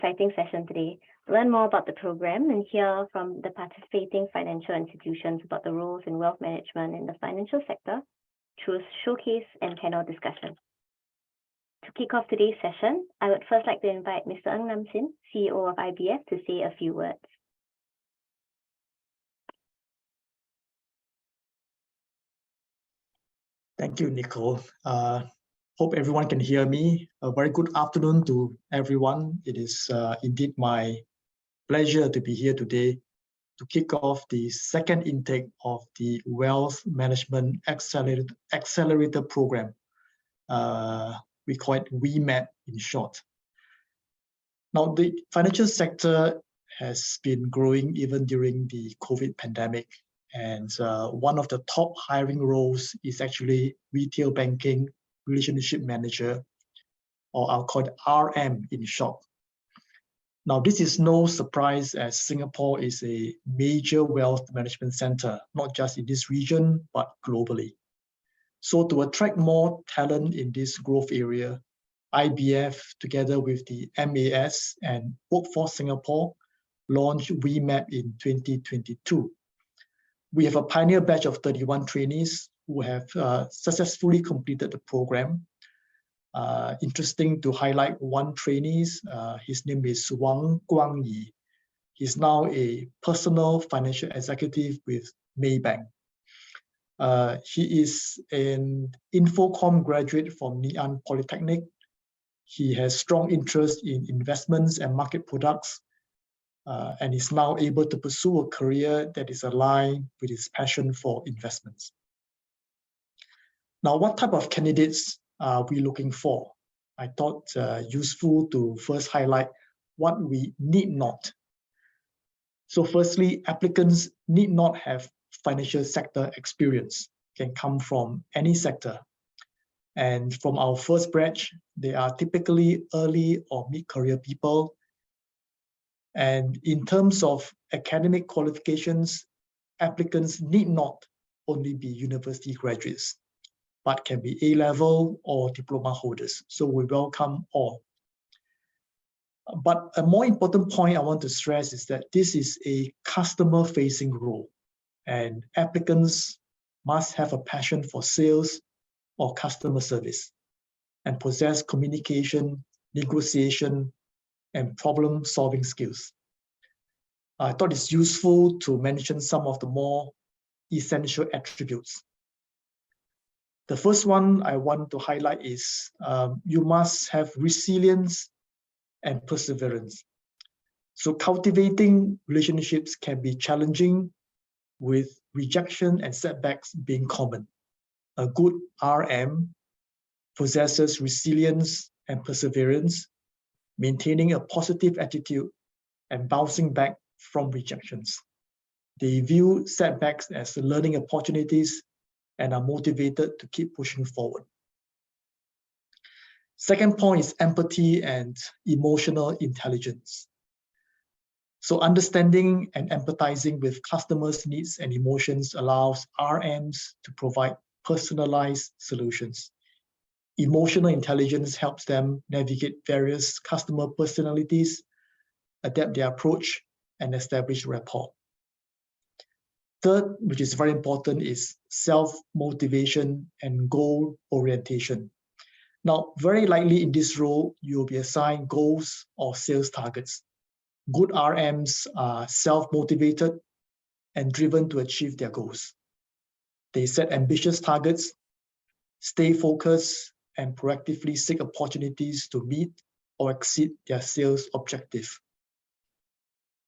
exciting session today. Learn more about the program and hear from the participating financial institutions about the roles in wealth management in the financial sector through showcase and panel discussion. To kick off today's session, I would first like to invite Mr. Ng Nam Sin, CEO of IBF, to say a few words. Thank you, Nicole. Hope everyone can hear me. A very good afternoon to everyone. It is indeed my pleasure to be here today to kick off the second intake of the Wealth Management Accelerator Program. We call it WMAP in short. Now, the financial sector has been growing even during the COVID pandemic. And one of the top hiring roles is actually retail banking relationship manager, or I'll call it RM in short. Now, this is no surprise as Singapore is a major wealth management center, not just in this region, but globally. So to attract more talent in this growth area, IBF, together with the MAS and Workforce Singapore, launched WMAP in 2022. We have a pioneer batch of 31 trainees who have successfully completed the program. Interesting to highlight one trainee. His name is Wang Guangyi. He's now a personal financial executive with Maybank. He is an Infocom graduate from Ngee Ann Polytechnic. He has strong interest in investments and market products, and is now able to pursue a career that is aligned with his passion for investments. Now, what type of candidates are we looking for? I thought useful to first highlight what we need not. So firstly, applicants need not have financial sector experience, can come from any sector. And from our first batch, they are typically early or mid-career people. And in terms of academic qualifications, applicants need not only be university graduates, but can be A-level or diploma holders. So we welcome all. But a more important point I want to stress is that this is a customer-facing role, and applicants must have a passion for sales or customer service and possess communication, negotiation, and problem-solving skills. I thought it's useful to mention some of the more essential attributes. The first one I want to highlight is you must have resilience and perseverance. So cultivating relationships can be challenging, with rejection and setbacks being common. A good RM possesses resilience and perseverance, maintaining a positive attitude and bouncing back from rejections. They view setbacks as learning opportunities and are motivated to keep pushing forward. Second point is empathy and emotional intelligence. So understanding and empathizing with customers' needs and emotions allows RMs to provide personalized solutions. Emotional intelligence helps them navigate various customer personalities, adapt their approach, and establish rapport. Third, which is very important, is self-motivation and goal orientation. Now, very likely in this role, you'll be assigned goals or sales targets. Good RMs are self-motivated and driven to achieve their goals. They set ambitious targets, stay focused, and proactively seek opportunities to meet or exceed their sales objective.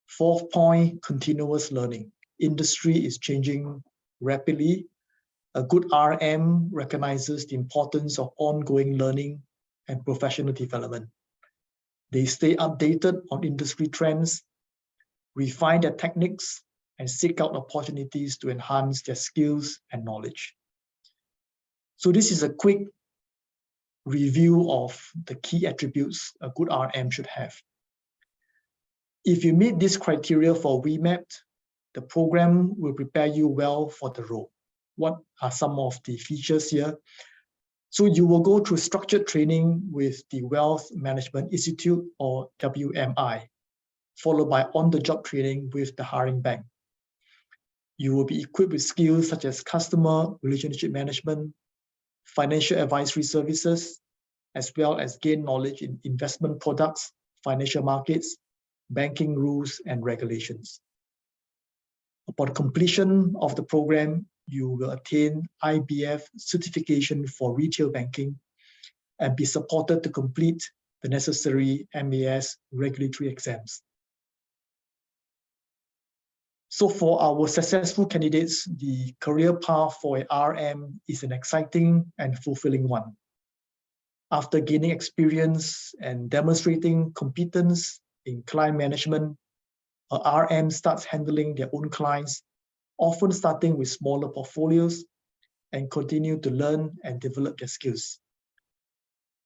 Fourth point, continuous learning. Industry is changing rapidly. A good RM recognizes the importance of ongoing learning and professional development. They stay updated on industry trends, refine their techniques, and seek out opportunities to enhance their skills and knowledge. So this is a quick review of the key attributes a good RM should have. If you meet this criteria for WMAP, the program will prepare you well for the role. What are some of the features here? So you will go through structured training with the Wealth Management Institute, or WMI, followed by on-the-job training with the hiring bank. You will be equipped with skills such as customer relationship management, financial advisory services, as well as gain knowledge in investment products, financial markets, banking rules and regulations. Upon completion of the program, you will attain IBF certification for retail banking and be supported to complete the necessary MAS regulatory exams. So for our successful candidates, the career path for an RM is an exciting and fulfilling one. After gaining experience and demonstrating competence in client management, a RM starts handling their own clients, often starting with smaller portfolios, and continue to learn and develop their skills.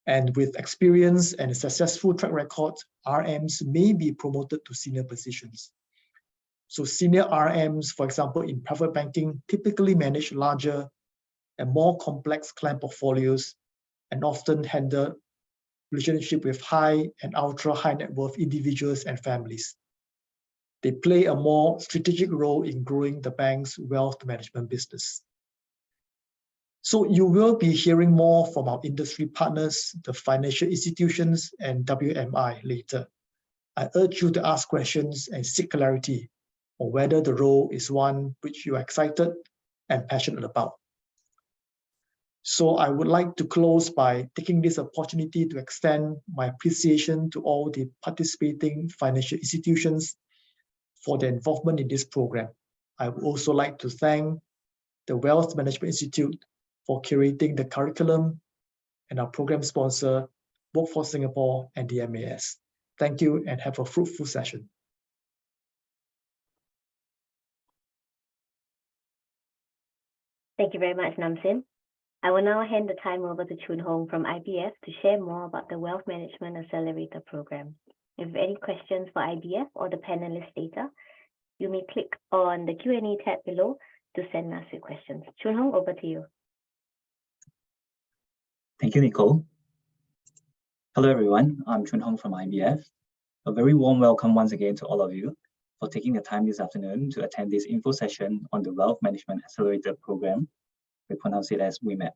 And with experience and a successful track record, RMs may be promoted to senior positions. So senior RMs, for example, in private banking, typically manage larger and more complex client portfolios and often handle relationship with high and ultra high net worth individuals and families. They play a more strategic role in growing the bank's wealth management business. So you will be hearing more from our industry partners, the financial institutions, and WMI later. I urge you to ask questions and seek clarity on whether the role is one which you are excited and passionate about. So I would like to close by taking this opportunity to extend my appreciation to all the participating financial institutions for their involvement in this program. I would also like to thank the Wealth Management Institute for curating the curriculum and our program sponsor, Workforce Singapore and the MAS. Thank you and have a fruitful session. Thank you very much, Namsin. I will now hand the time over to Chun Hong from IBF to share more about the Wealth Management Accelerator Program. If you have any questions for IBF or the panelists later, you may click on the Q&A tab below to send us your questions. Chun Hong, over to you. Thank you, Nicole. Hello, everyone. I'm Chun Hong from IBF. A very warm welcome once again to all of you for taking the time this afternoon to attend this info session on the Wealth Management Accelerator Program. We pronounce it as WMAP.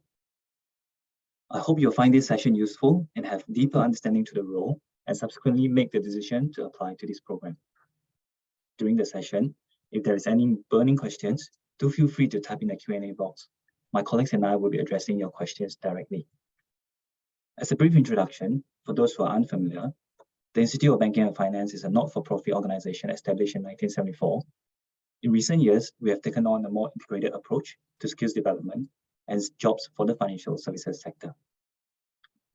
I hope you'll find this session useful and have deeper understanding to the role and subsequently make the decision to apply to this program. During the session, if there is any burning questions, do feel free to type in the Q&A box. My colleagues and I will be addressing your questions directly. As a brief introduction, for those who are unfamiliar, the Institute of Banking and Finance is a not-for-profit organization established in 1974. In recent years, we have taken on a more integrated approach to skills development and jobs for the financial services sector.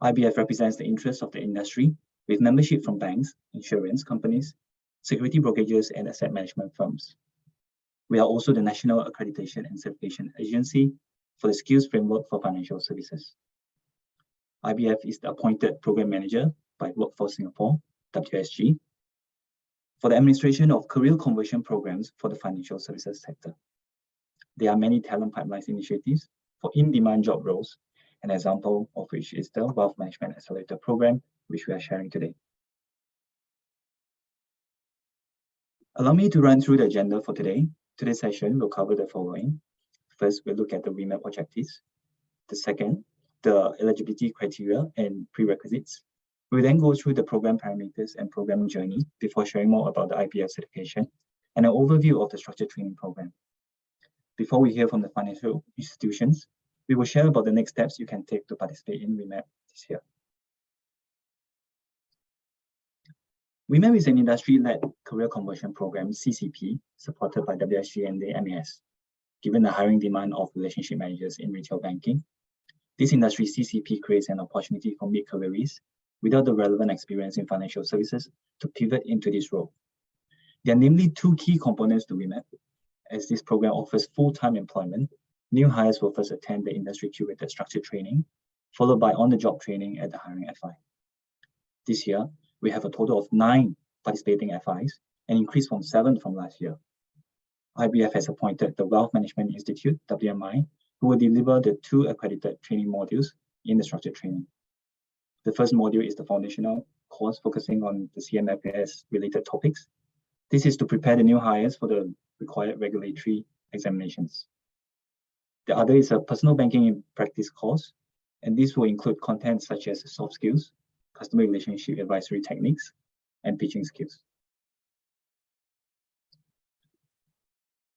IBF represents the interests of the industry with membership from banks, insurance companies, security brokerages, and asset management firms. We are also the National Accreditation and Certification Agency for the Skills Framework for Financial Services. IBF is the appointed program manager by Workforce Singapore, WSG, for the administration of career conversion programs for the financial services sector. There are many talent pipelines initiatives for in-demand job roles, an example of which is the Wealth Management Accelerator Program, which we are sharing today. Allow me to run through the agenda for today. Today's session will cover the following. First, we'll look at the WMAP objectives. The second, the eligibility criteria and prerequisites. We'll then go through the program parameters and program journey before sharing more about the IBF certification and an overview of the structured training program. Before we hear from the financial institutions, we will share about the next steps you can take to participate in WMAP this year. WMAP is an industry-led career conversion program, CCP, supported by WSG and the MAS. Given the hiring demand of relationship managers in retail banking, this industry CCP creates an opportunity for mid-careerists without the relevant experience in financial services to pivot into this role. There are namely two key components to WMAP. As this program offers full-time employment, new hires will first attend the industry-curated structured training, followed by on-the-job training at the hiring FI. This year, we have a total of 9 participating FIs, an increase from 7 from last year. IBF has appointed the Wealth Management Institute, WMI, who will deliver the 2 accredited training modules in the structured training. The first module is the foundational course focusing on the CMFAS related topics. This is to prepare the new hires for the required regulatory examinations. The other is a personal banking in practice course, and this will include content such as soft skills, customer relationship advisory techniques, and pitching skills.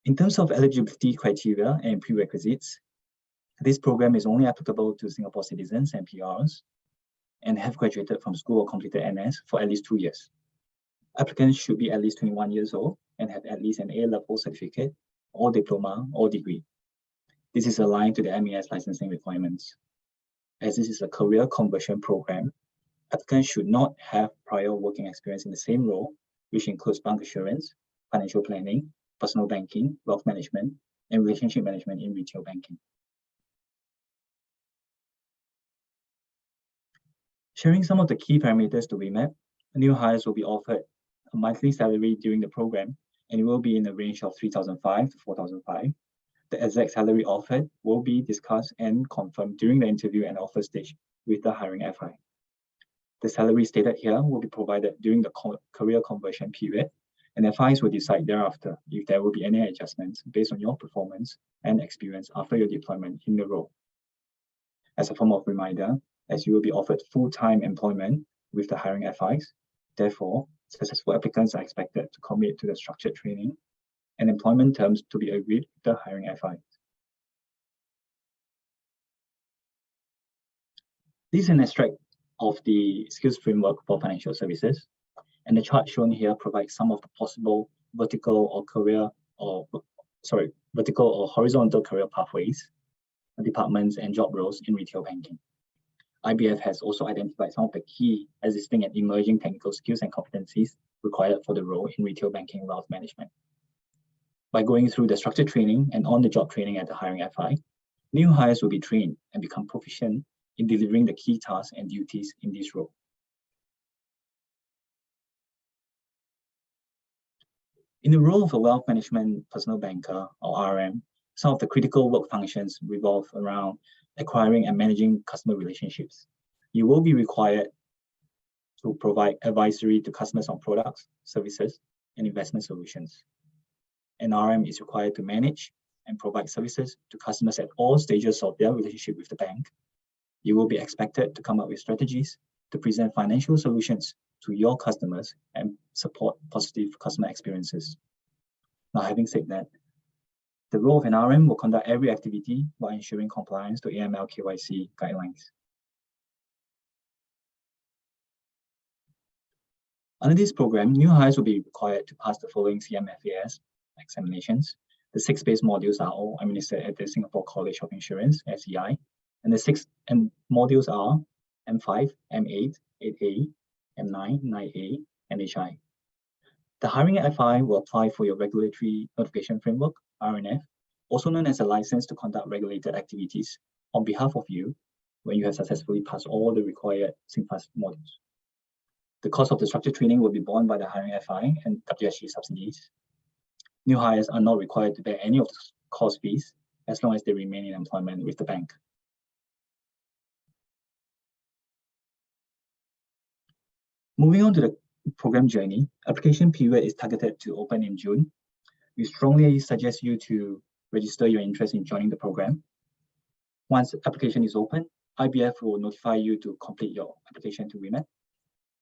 In terms of eligibility criteria and prerequisites, this program is only applicable to Singapore citizens and PRs and have graduated from school or completed NS for at least 2 years. Applicants should be at least 21 years old and have at least an A-level certificate or diploma or degree. This is aligned to the MAS licensing requirements. As this is a career conversion program, applicants should not have prior working experience in the same role, which includes bank assurance, financial planning, personal banking, wealth management, and relationship management in retail banking. Sharing some of the key parameters to WMAP, new hires will be offered a monthly salary during the program, and it will be in the range of 3,500 to 4,500. The exact salary offered will be discussed and confirmed during the interview and offer stage with the hiring FI. The salary stated here will be provided during the career conversion period, and FIs will decide thereafter if there will be any adjustments based on your performance and experience after your deployment in the role. As a form of reminder, as you will be offered full-time employment with the hiring FIs, therefore, successful applicants are expected to commit to the structured training and employment terms to be agreed with the hiring FI. This is an extract of the skills framework for financial services, and the chart shown here provides some of the possible vertical or horizontal career pathways, departments, and job roles in retail banking. IBF has also identified some of the key existing and emerging technical skills and competencies required for the role in retail banking and wealth management. By going through the structured training and on-the-job training at the hiring FI, new hires will be trained and become proficient in delivering the key tasks and duties in this role. In the role of a wealth management personal banker or RM, some of the critical work functions revolve around acquiring and managing customer relationships. You will be required to provide advisory to customers on products, services, and investment solutions. An RM is required to manage and provide services to customers at all stages of their relationship with the bank. You will be expected to come up with strategies to present financial solutions to your customers and support positive customer experiences. Now, having said that, the role of an RM will conduct every activity while ensuring compliance to AML KYC guidelines. Under this program, new hires will be required to pass the following CMFAS examinations. The 6 base modules are all administered at the Singapore College of Insurance, SEI, and the 6 modules are M5, M8, 8A, M9, 9A, and HI. The hiring FI will apply for your Regulatory Notification Framework, RNF, also known as a license to conduct regulated activities on behalf of you when you have successfully passed all the required SingPass modules. The cost of the structured training will be borne by the hiring FI and WSG subsidies. New hires are not required to bear any of the course fees as long as they remain in employment with the bank. Moving on to the program journey, application period is targeted to open in June. We strongly suggest you to register your interest in joining the program. Once the application is open, IBF will notify you to complete your application to WMAP.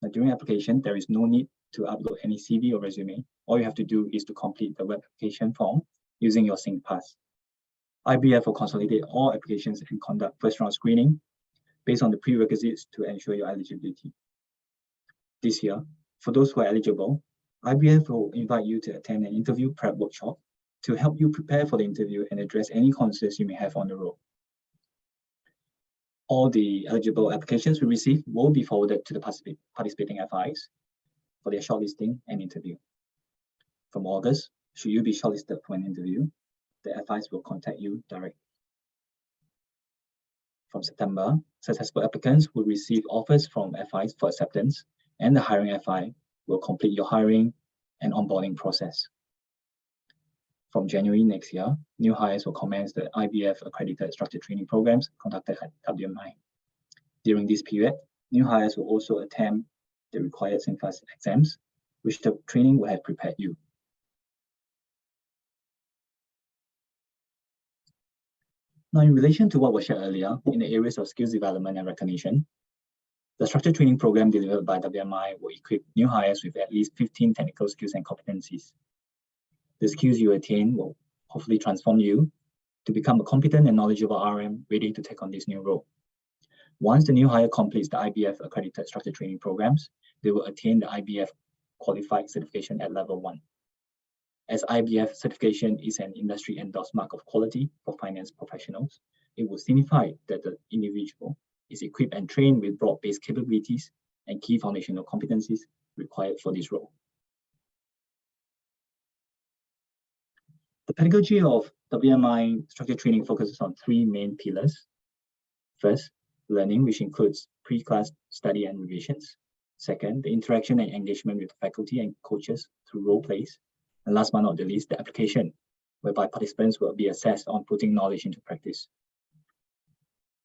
Now, during application, there is no need to upload any CV or resume. All you have to do is to complete the web application form using your SingPass. IBF will consolidate all applications and conduct first round screening based on the prerequisites to ensure your eligibility. This year, for those who are eligible, IBF will invite you to attend an interview prep workshop to help you prepare for the interview and address any concerns you may have on the role. All the eligible applications we receive will be forwarded to the participating FIs for their shortlisting and interview. From August, should you be shortlisted for an interview, the FIs will contact you directly. From September, successful applicants will receive offers from FIs for acceptance, and the hiring FI will complete your hiring and onboarding process. From January next year, new hires will commence the IBF accredited structured training programs conducted at WMAP. During this period, new hires will also attempt the required SingFast exams, which the training will have prepared you. Now, in relation to what was shared earlier in the areas of skills development and recognition, the structured training program delivered by WMI will equip new hires with at least 15 technical skills and competencies. The skills you attain will hopefully transform you to become a competent and knowledgeable RM ready to take on this new role. Once the new hire completes the IBF accredited structured training programs, they will attain the IBF qualified certification at level 1. As IBF certification is an industry endorsed mark of quality for finance professionals, it will signify that the individual is equipped and trained with broad-based capabilities and key foundational competencies required for this role. The pedagogy of WMI structured training focuses on 3 main pillars. First, learning, which includes pre-class study and revisions. Second, the interaction and engagement with faculty and coaches through role plays. And last but not the least, the application, whereby participants will be assessed on putting knowledge into practice.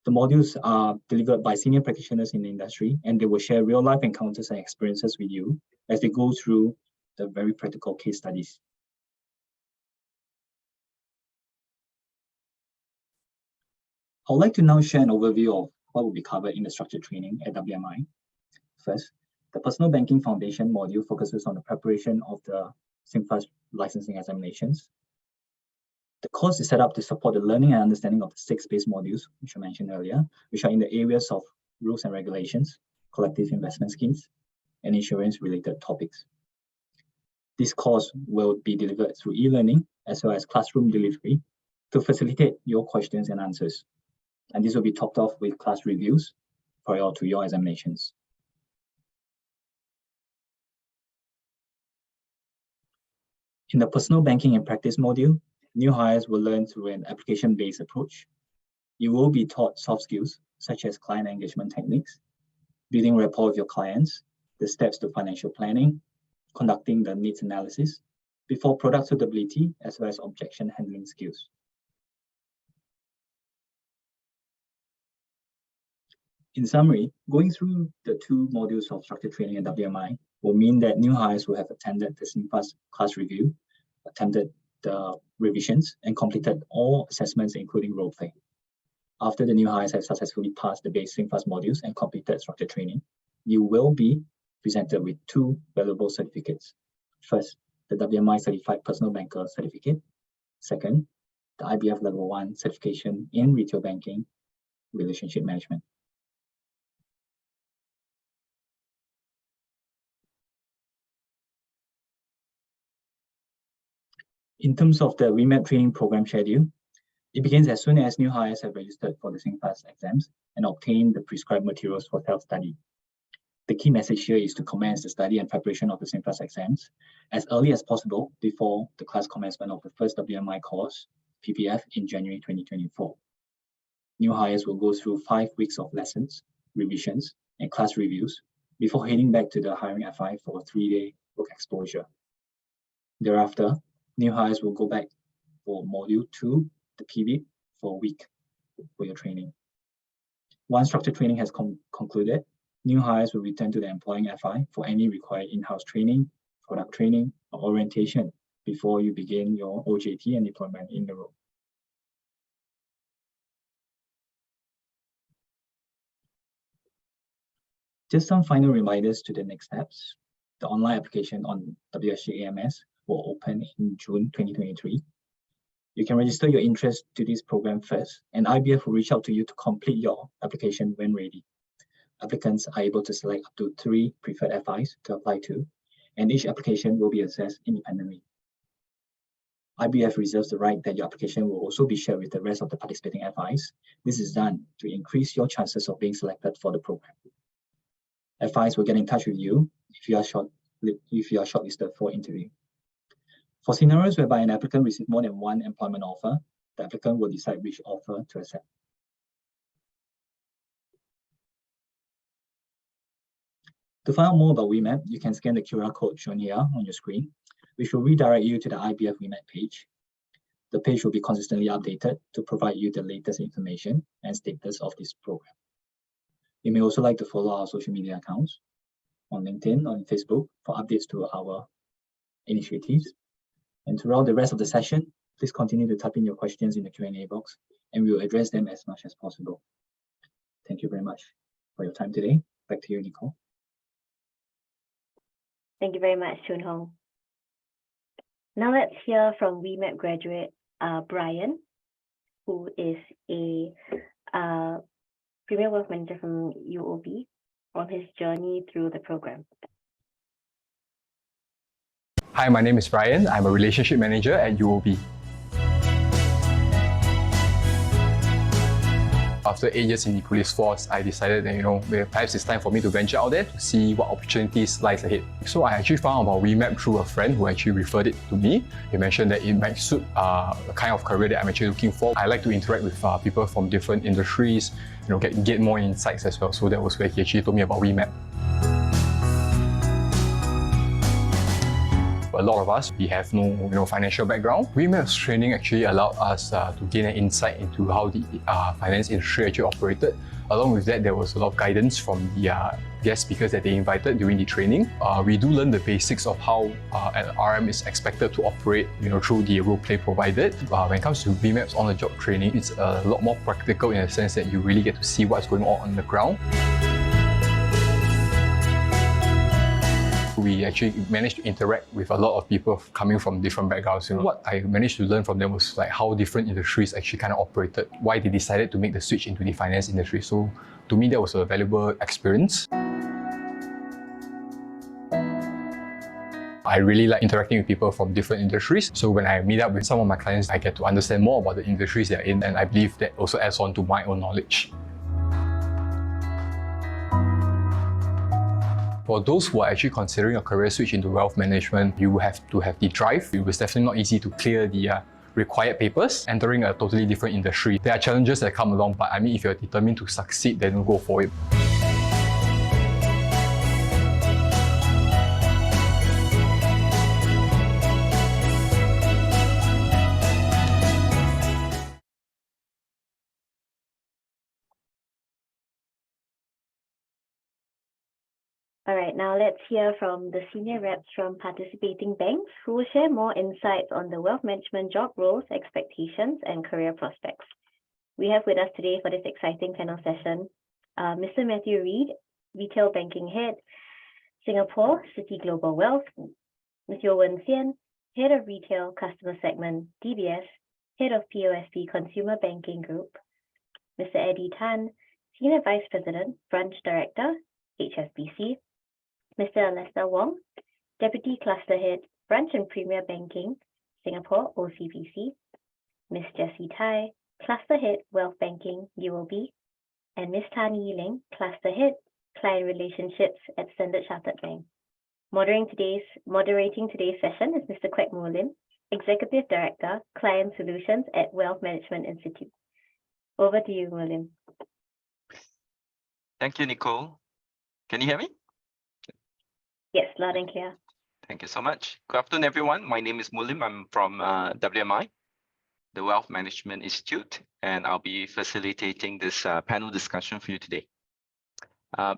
The modules are delivered by senior practitioners in the industry, and they will share real-life encounters and experiences with you as they go through the very practical case studies. I would like to now share an overview of what will be covered in the structured training at WMI. First, the Personal Banking Foundation module focuses on the preparation of the SingFast licensing examinations. The course is set up to support the learning and understanding of the 6 base modules, which I mentioned earlier, which are in the areas of rules and regulations, collective investment schemes, and insurance-related topics. This course will be delivered through e-learning as well as classroom delivery to facilitate your questions and answers. And this will be topped off with class reviews prior to your examinations. In the Personal Banking and Practice module, new hires will learn through an application-based approach. You will be taught soft skills such as client engagement techniques, building rapport with your clients, the steps to financial planning, conducting the needs analysis, before product suitability, as well as objection handling skills. In summary, going through the 2 modules of structured training at WMI will mean that new hires will have attended the SingFast class review, attended the revisions, and completed all assessments, including role play. After the new hires have successfully passed the base SingFast modules and completed structured training, you will be presented with 2 valuable certificates. First, the WMI Certified Personal Banker Certificate. Second, the IBF Level 1 Certification in Retail Banking Relationship Management. In terms of the WMAP training program schedule, it begins as soon as new hires have registered for the SingFast exams and obtained the prescribed materials for self-study. The key message here is to commence the study and preparation of the SingFast exams as early as possible before the class commencement of the first WMI course, PPF, in January 2024. New hires will go through 5 weeks of lessons, revisions, and class reviews before heading back to the hiring FI for a 3-day work exposure. Thereafter, new hires will go back for Module 2, the PB, for a week for your training. Once structured training has concluded, new hires will return to the employing FI for any required in-house training, product training, or orientation before you begin your OJT and deployment in the role. Just some final reminders to the next steps. The online application on WSG AMS will open in June 2023. You can register your interest to this program first, and IBF will reach out to you to complete your application when ready. Applicants are able to select up to 3 preferred FIs to apply to, and each application will be assessed independently. IBF reserves the right that your application will also be shared with the rest of the participating FIs. This is done to increase your chances of being selected for the program. FIs will get in touch with you if you are shortlisted for interview. For scenarios whereby an applicant receives more than 1 employment offer, the applicant will decide which offer to accept. To find out more about WMAP, you can scan the QR code shown here on your screen, which will redirect you to the IBF WMAP page. The page will be consistently updated to provide you the latest information and status of this program. You may also like to follow our social media accounts on LinkedIn, on Facebook for updates to our initiatives. And throughout the rest of the session, please continue to type in your questions in the Q&A box, and we will address them as much as possible. Thank you very much for your time today. Back to you, Nicole. Thank you very much, Chun Hong. Now let's hear from WMAP graduate Brian, who is a Premier Wealth Manager from UOB, on his journey through the program. Hi, my name is Brian. I'm a Relationship Manager at UOB. After 8 years in the police force, I decided that perhaps it's time for me to venture out there to see what opportunities lies ahead. So I actually found about WMAP through a friend who actually referred it to me. He mentioned that it might suit the kind of career that I'm actually looking for. I like to interact with people from different industries, get more insights as well. So that was where he actually told me about WMAP. A lot of us, we have no financial background. WMAP's training actually allowed us to gain an insight into how the finance industry actually operated. Along with that, there was a lot of guidance from the guest speakers that they invited during the training. We do learn the basics of how an RM is expected to operate through the role play provided. When it comes to WMAP's on-the-job training, it's a lot more practical in the sense that you really get to see what's going on the ground. We actually managed to interact with a lot of people coming from different backgrounds. What I managed to learn from them was like how different industries actually kind of operated, why they decided to make the switch into the finance industry. So to me, that was a valuable experience. I really like interacting with people from different industries. So when I meet up with some of my clients, I get to understand more about the industries they're in, and I believe that also adds on to my own knowledge. For those who are actually considering a career switch into wealth management, you have to have the drive. It was definitely not easy to clear the required papers, entering a totally different industry. There are challenges that come along, but if you're determined to succeed, then go for it. All right, now let's hear from the senior reps from participating banks who will share more insights on the wealth management job roles, expectations, and career prospects. We have with us today for this exciting panel session, Mr. Matthew Reid, Retail Banking Head, Singapore City Global Wealth, Ms. Yeo Wen Xian, Head of Retail Customer Segment, DBS, Head of POSB Consumer Banking Group, Mr. Eddie Tan, Senior Vice President, Branch Director, HSBC, Mr. Lester Wong, Deputy Cluster Head, Branch and Premier Banking, Singapore OCBC, Ms. Jessie Tai, Cluster Head, Wealth Banking, UOB, and Ms. Tan Yi Ling, Cluster Head, Client Relationships at Standard Chartered Bank. Moderating today's session is Mr. Kwek Mo Lim, Executive Director, Client Solutions at Wealth Management Institute. Over to you, Mo Lim. Thank you, Nicole. Can you hear me? Yes, loud and clear. Thank you so much. Good afternoon, everyone. My name is Mulim. I'm from WMI, the Wealth Management Institute, and I'll be facilitating this panel discussion for you today.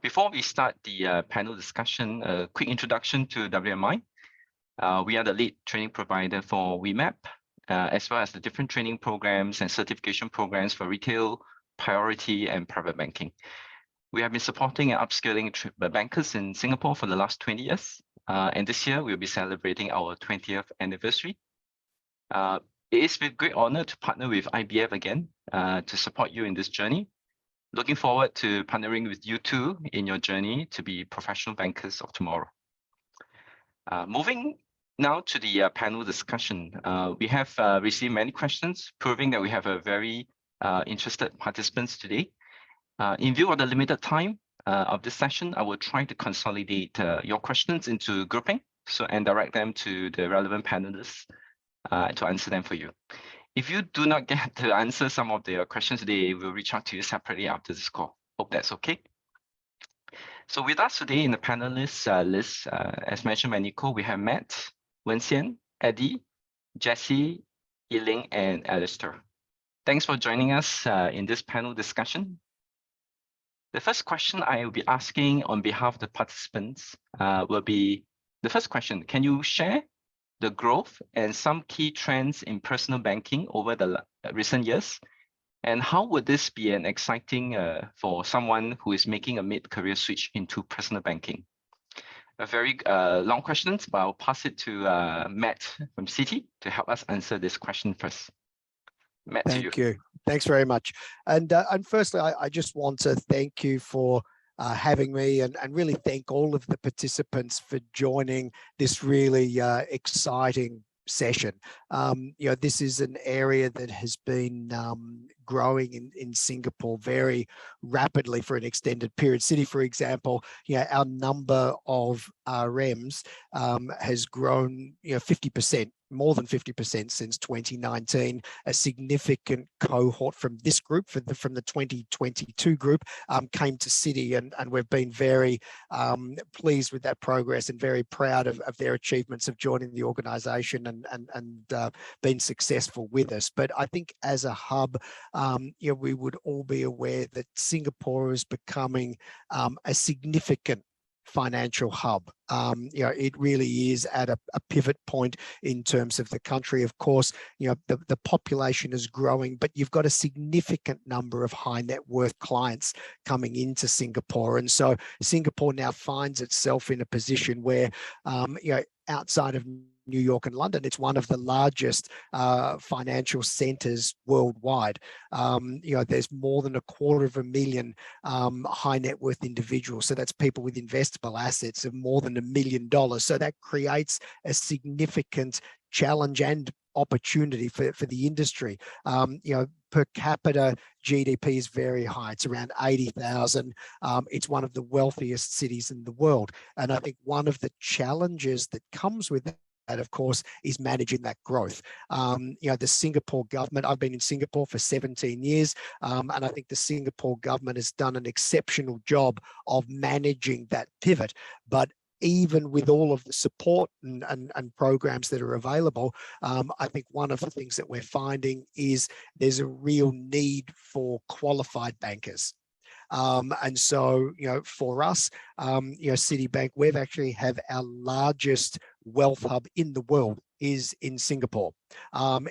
Before we start the panel discussion, a quick introduction to WMI. We are the lead training provider for WMAP, as well as the different training programs and certification programs for retail, priority, and private banking. We have been supporting and upskilling bankers in Singapore for the last 20 years. And this year, we'll be celebrating our 20th anniversary. It is with great honor to partner with IBF again to support you in this journey. Looking forward to partnering with you too in your journey to be professional bankers of tomorrow. Moving now to the panel discussion. We have received many questions proving that we have a very interested participants today. In view of the limited time of this session, I will try to consolidate your questions into grouping and direct them to the relevant panelists to answer them for you. If you do not get to answer some of their questions today, we'll reach out to you separately after this call. Hope that's okay. So with us today in the panelists list, as mentioned by Nicole, we have Matt, Wen Xian, Eddie, Jessie, Yiling, and Alistair. Thanks for joining us in this panel discussion. The first question I will be asking on behalf of the participants will be, the first question, can you share the growth and some key trends in personal banking over the recent years? And how would this be an exciting for someone who is making a mid-career switch into personal banking? A very long question, but I'll pass it to Matt from Citi to help us answer this question first. Matt, to you. Thank you. Thanks very much. And firstly, I just want to thank you for having me and really thank all of the participants for joining this really exciting session. This is an area that has been growing in Singapore very rapidly for an extended period. Citi, for example, our number of RMs has grown 50%. More than 50% since 2019. A significant cohort from this group, from the 2022 group, came to Citi, and we've been very pleased with that progress and very proud of their achievements of joining the organisation and being successful with us. But I think as a hub, we would all be aware that Singapore is becoming a significant financial hub. It really is at a pivot point in terms of the country. Of course, the population is growing, but you've got a significant number of high net worth clients coming into Singapore. And so Singapore now finds itself in a position where, outside of New York and London, it's one of the largest financial centers worldwide. There's more than 250,000 high net worth individuals. So that's people with investable assets of more than $1 million. So that creates a significant challenge and opportunity for the industry. Per capita GDP is very high. It's around 80,000. It's one of the wealthiest cities in the world. And I think one of the challenges that comes with that, of course, is managing that growth. The Singapore government, I've been in Singapore for 17 years, and I think the Singapore government has done an exceptional job of managing that pivot. But even with all of the support and programs that are available, I think one of the things that we're finding is there's a real need for qualified bankers. And so, for us, Citibank, we've actually have our largest wealth hub in the world is in Singapore.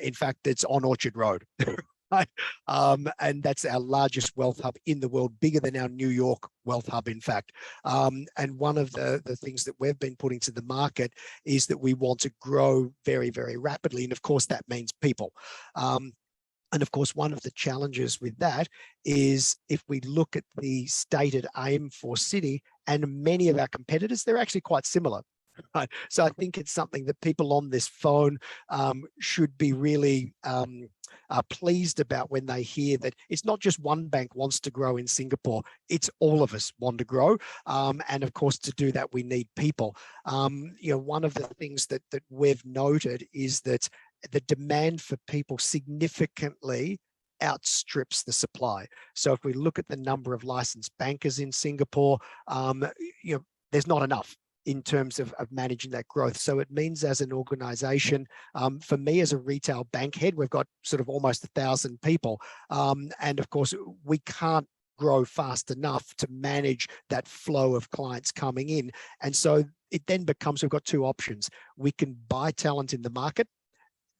In fact, it's on Orchard Road. And that's our largest wealth hub in the world, bigger than our New York wealth hub, in fact. And one of the things that we've been putting to the market is that we want to grow very, very rapidly. And of course, that means people. And of course, one of the challenges with that is if we look at the stated aim for Citi and many of our competitors, they're actually quite similar. Right. So I think it's something that people on this phone should be really pleased about when they hear that it's not just one bank wants to grow in Singapore, it's all of us want to grow. And of course, to do that, we need people. One of the things that we've noted is that the demand for people significantly outstrips the supply. So if we look at the number of licensed bankers in Singapore, there's not enough in terms of managing that growth. So it means as an organization, for me as a retail bank head, we've got sort of almost 1,000 people. And of course, we can't grow fast enough to manage that flow of clients coming in. And so it then becomes, we've got two options. We can buy talent in the market.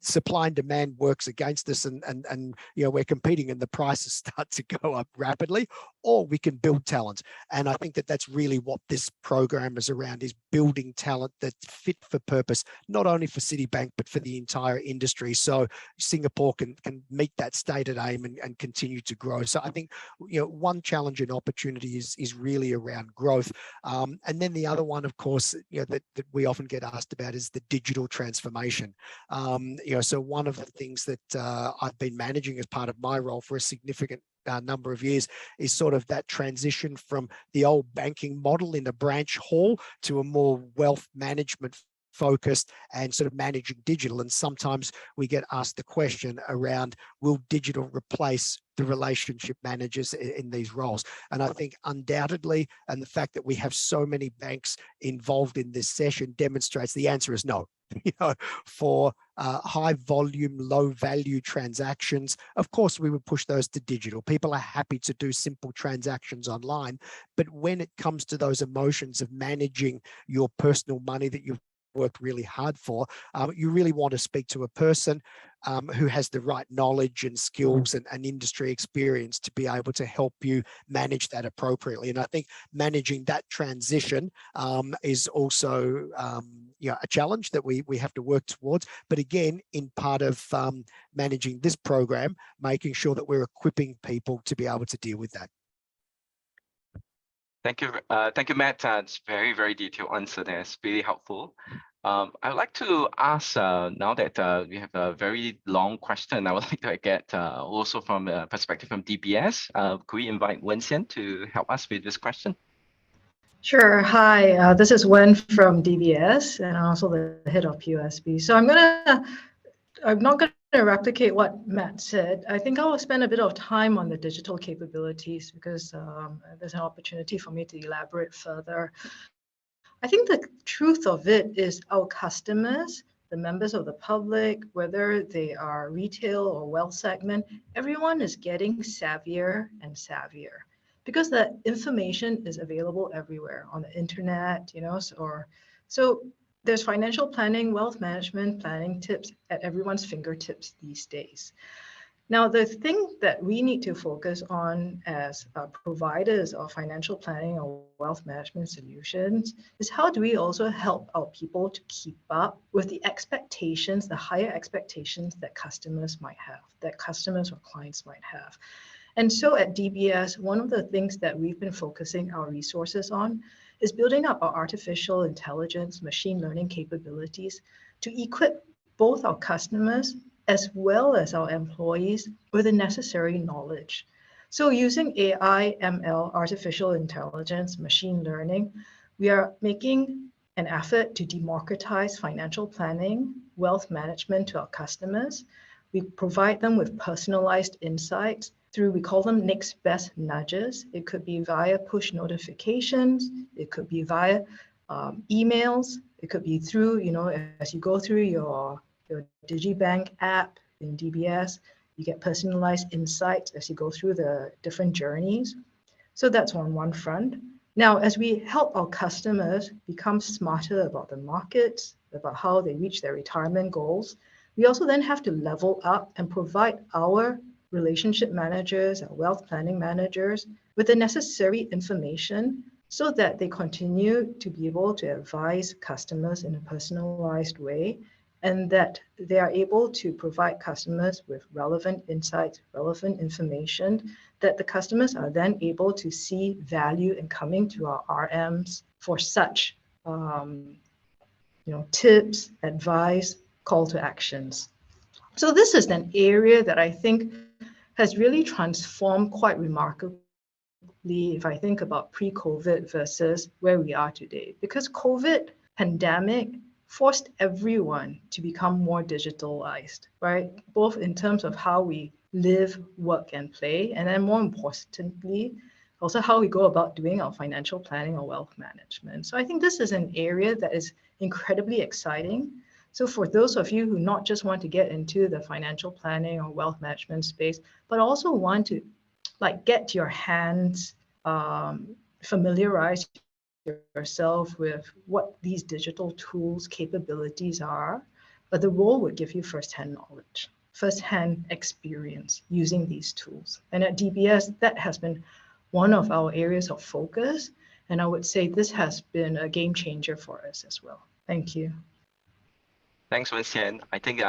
Supply and demand works against us, and we're competing and the prices start to go up rapidly, or we can build talent. And I think that that's really what this program is around, is building talent that's fit for purpose, not only for Citibank, but for the entire industry. So Singapore can meet that stated aim and continue to grow. So I think, one challenge and opportunity is really around growth. And then the other one, of course, that we often get asked about is the digital transformation. So one of the things that I've been managing as part of my role for a significant number of years is sort of that transition from the old banking model in a branch hall to a more wealth management focused and sort of managing digital. And sometimes we get asked the question around, will digital replace the relationship managers in these roles? And I think undoubtedly, and the fact that we have so many banks involved in this session demonstrates the answer is no. for high volume, low value transactions, of course, we would push those to digital. People are happy to do simple transactions online. But when it comes to those emotions of managing your personal money that you've worked really hard for, you really want to speak to a person who has the right knowledge and skills and industry experience to be able to help you manage that appropriately. And I think managing that transition is also a challenge that we have to work towards. But again, in part of managing this program, making sure that we're equipping people to be able to deal with that. Thank you, Matt. It's very, very detailed answer there. It's really helpful. I'd like to ask now that we have a very long question, I would like to get also from a perspective from DBS. Could we invite Wen-Hsien to help us with this question? Sure. Hi, this is Wen from DBS, and I'm also the head of USB. So I'm not going to replicate what Matt said. I think I will spend a bit of time on the digital capabilities because there's an opportunity for me to elaborate further. I think the truth of it is our customers, the members of the public, whether they are retail or wealth segment, everyone is getting savvier and savvier because the information is available everywhere on the internet, so there's financial planning, wealth management, planning tips at everyone's fingertips these days. Now, the thing that we need to focus on as providers of financial planning or wealth management solutions is how do we also help our people to keep up with the expectations, the higher expectations that customers might have, that customers or clients might have. And so at DBS, one of the things that we've been focusing our resources on is building up our artificial intelligence, machine learning capabilities to equip both our customers as well as our employees with the necessary knowledge. So using AI, ML, artificial intelligence, machine learning, we are making an effort to democratize financial planning, wealth management to our customers. We provide them with personalized insights through, we call them next best nudges. It could be via push notifications. It could be via emails. It could be through, as you go through your digibank app in DBS, you get personalized insights as you go through the different journeys. So that's on one front. Now, as we help our customers become smarter about the markets, about how they reach their retirement goals, we also then have to level up and provide our relationship managers, our wealth planning managers with the necessary information so that they continue to be able to advise customers in a personalized way, and that they are able to provide customers with relevant insights, relevant information, that the customers are then able to see value in coming to our RMs for such tips, advice, call to actions. So this is an area that I think has really transformed quite remarkably if I think about pre-COVID versus where we are today, because COVID pandemic forced everyone to become more digitalized, right? Both in terms of how we live, work, and play, and then more importantly, also how we go about doing our financial planning or wealth management. So I think this is an area that is incredibly exciting. So for those of you who not just want to get into the financial planning or wealth management space, but also want to get your hands familiarize yourself with what these digital tools capabilities are, but the role would give you firsthand knowledge, firsthand experience using these tools. And at DBS, that has been one of our areas of focus. And I would say this has been a game changer for us as well. Thank you. Thanks, Wen-Hsien. I think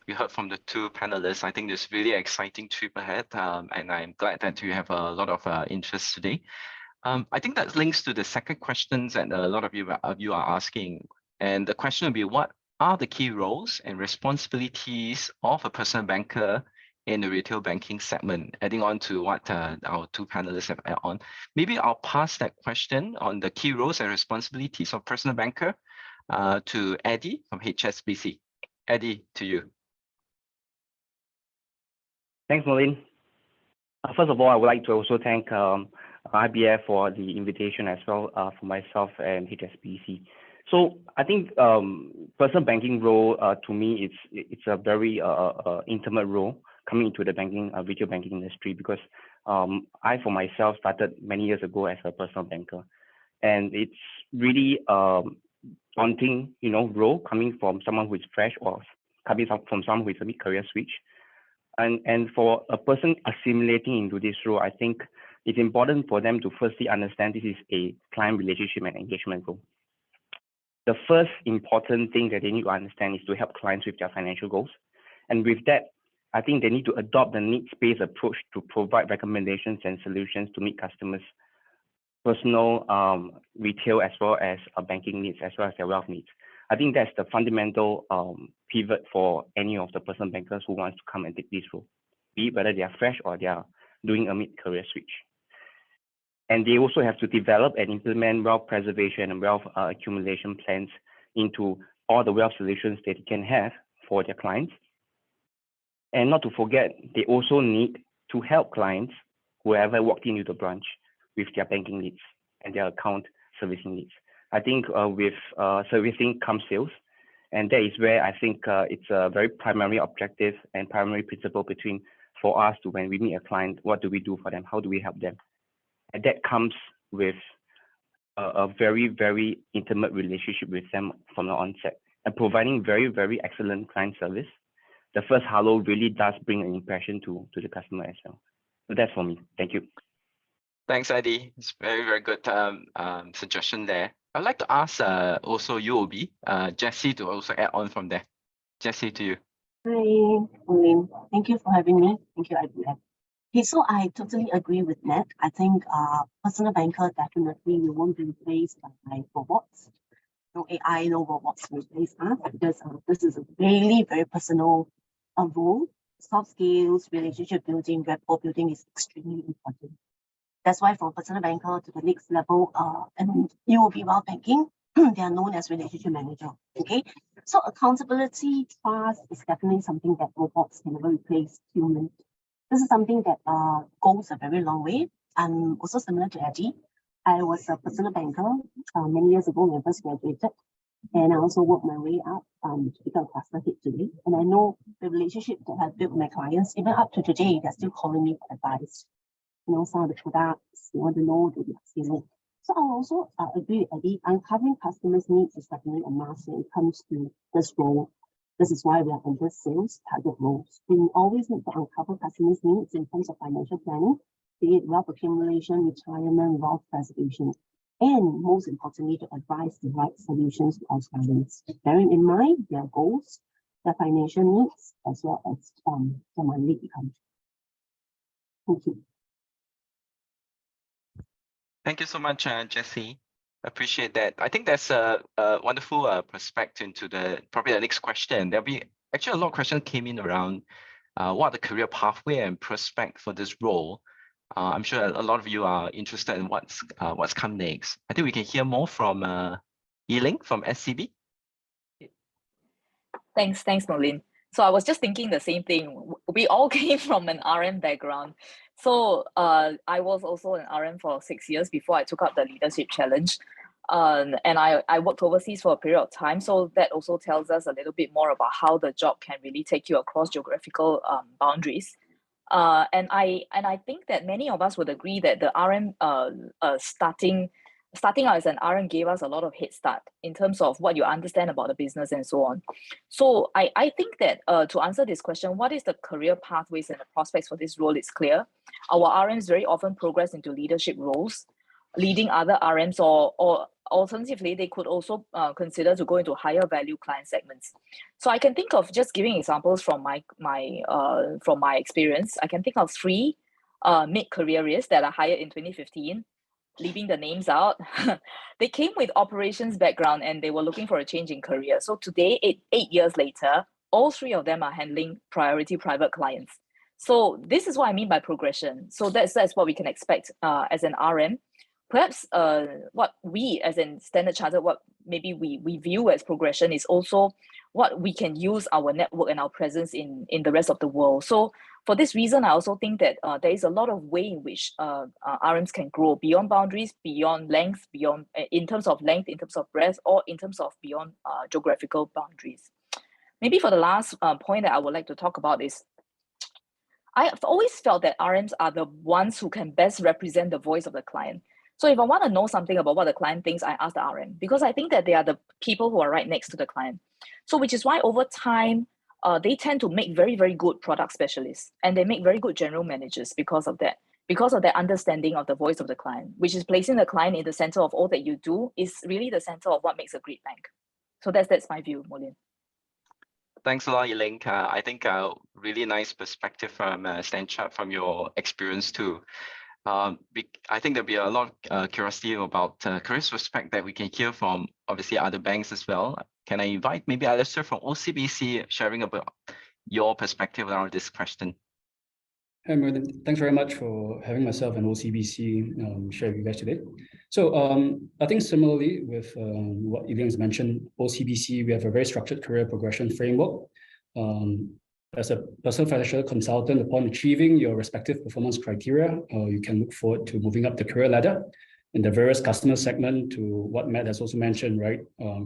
we heard from the two panelists. I think there's really exciting trip ahead, and I'm glad that you have a lot of interest today. I think that links to the second questions that a lot of you are asking. And the question will be, what are the key roles and responsibilities of a personal banker in the retail banking segment? Adding on to what our two panelists have added on. Maybe I'll pass that question on the key roles and responsibilities of personal banker to Eddie from HSBC. Eddie, to you. Thanks, Merlin. First of all, I would like to also thank IBF for the invitation as well for myself and HSBC. So I think personal banking role to me it's a very intimate role coming into the banking retail banking industry, because I for myself started many years ago as a personal banker, and it's really daunting, role coming from someone who is fresh or coming from someone who is a mid-career switch. And for a person assimilating into this role, I think it's important for them to firstly understand this is a client relationship and engagement role. The first important thing that they need to understand is to help clients with their financial goals. And with that, I think they need to adopt the needs-based approach to provide recommendations and solutions to meet customers' personal, retail, as well as banking needs, as well as their wealth needs. I think that's the fundamental pivot for any of the personal bankers who wants to come and take this role, be it whether they are fresh or they are doing a mid-career switch. And they also have to develop and implement wealth preservation and wealth accumulation plans into all the wealth solutions that they can have for their clients. And not to forget, they also need to help clients, whoever walked into the branch, with their banking needs and their account servicing needs. I think with servicing comes sales, and that is where I think it's a very primary objective and primary principle for us to, when we meet a client, what do we do for them? How do we help them? And that comes with a very, very intimate relationship with them from the onset, and providing very, very excellent client service. The first hello really does bring an impression to the customer as well. So that's for me. Thank you. Thanks, Eddie. It's very, very good suggestion there. I'd like to ask also UOB, Jessie, to also add on from there. Jessie, to you. Hi, William. Thank you for having me. Thank you, IBF. Okay, so I totally agree with Nat. I think personal banker definitely won't be replaced by robots. No AI, no robots to replace us, because this is a really very personal role. Soft skills, relationship building, rapport building is extremely important. That's why from personal banker to the next level, and UOB Wealth Banking, they are known as relationship manager. Okay, so accountability, trust is definitely something that robots can never replace humans. This is something that goes a very long way. I'm also similar to Eddie. I was a personal banker many years ago when I first graduated, and I also worked my way up to become a cluster head today. And I know the relationship that I've built with my clients, even up to today, they're still calling me for advice. Some of the products they want to know, they are seeing. So I also agree with Eddie. Uncovering customers' needs is definitely a must when it comes to this role. This is why we are under sales target roles. We always need to uncover customers' needs in terms of financial planning, be it wealth accumulation, retirement, wealth preservation, and most importantly, to advise the right solutions to our clients, bearing in mind their goals, their financial needs, as well as their monthly income. Thank you. Thank you so much, Jessie. Appreciate that. I think that's a wonderful perspective into probably the next question. There'll be actually a lot of questions came in around what are the career pathway and prospect for this role. I'm sure a lot of you are interested in what's come next. I think we can hear more from Yiling from SCB. Thanks, Molin. So I was just thinking the same thing. We all came from an RM background. So I was also an RM for 6 years before I took up the leadership challenge. And I worked overseas for a period of time. So that also tells us a little bit more about how the job can really take you across geographical boundaries. And I think that many of us would agree that the RM starting out as an RM gave us a lot of head start in terms of what you understand about the business and so on. So I think that to answer this question, what is the career pathways and the prospects for this role is clear. Our RMs very often progress into leadership roles, leading other RMs, or alternatively, they could also consider to go into higher value client segments. So I can think of just giving examples from my experience. I can think of 3 mid-careerists that are hired in 2015, leaving the names out. They came with operations background and they were looking for a change in career. So today, 8 years later, all 3 of them are handling priority private clients. So this is what I mean by progression. So that's what we can expect as an RM. Perhaps what we as in Standard Chartered, what maybe we view as progression is also what we can use our network and our presence in the rest of the world. So for this reason, I also think that there is a lot of way in which RMs can grow beyond boundaries, beyond length, beyond in terms of length, in terms of breadth, or in terms of beyond geographical boundaries. Maybe for the last point that I would like to talk about is, I've always felt that RMs are the ones who can best represent the voice of the client. So if I want to know something about what the client thinks, I ask the RM, because I think that they are the people who are right next to the client. So which is why over time, they tend to make very, very good product specialists, and they make very good general managers because of that understanding of the voice of the client, which is placing the client in the center of all that you do, is really the center of what makes a great bank. So that's my view, Molin. Thanks a lot, Elaine. I think really nice perspective from Stan Chart from your experience too. I think there'll be a lot of curiosity about career prospect that we can hear from obviously other banks as well. Can I invite maybe Alistair from OCBC sharing about your perspective around this question? Hi, Merlin. Thanks very much for having myself and OCBC share with you guys today. So I think similarly with what Elaine has mentioned, OCBC, we have a very structured career progression framework. As a personal financial consultant, upon achieving your respective performance criteria, you can look forward to moving up the career ladder in the various customer segment to what Matt has also mentioned, right?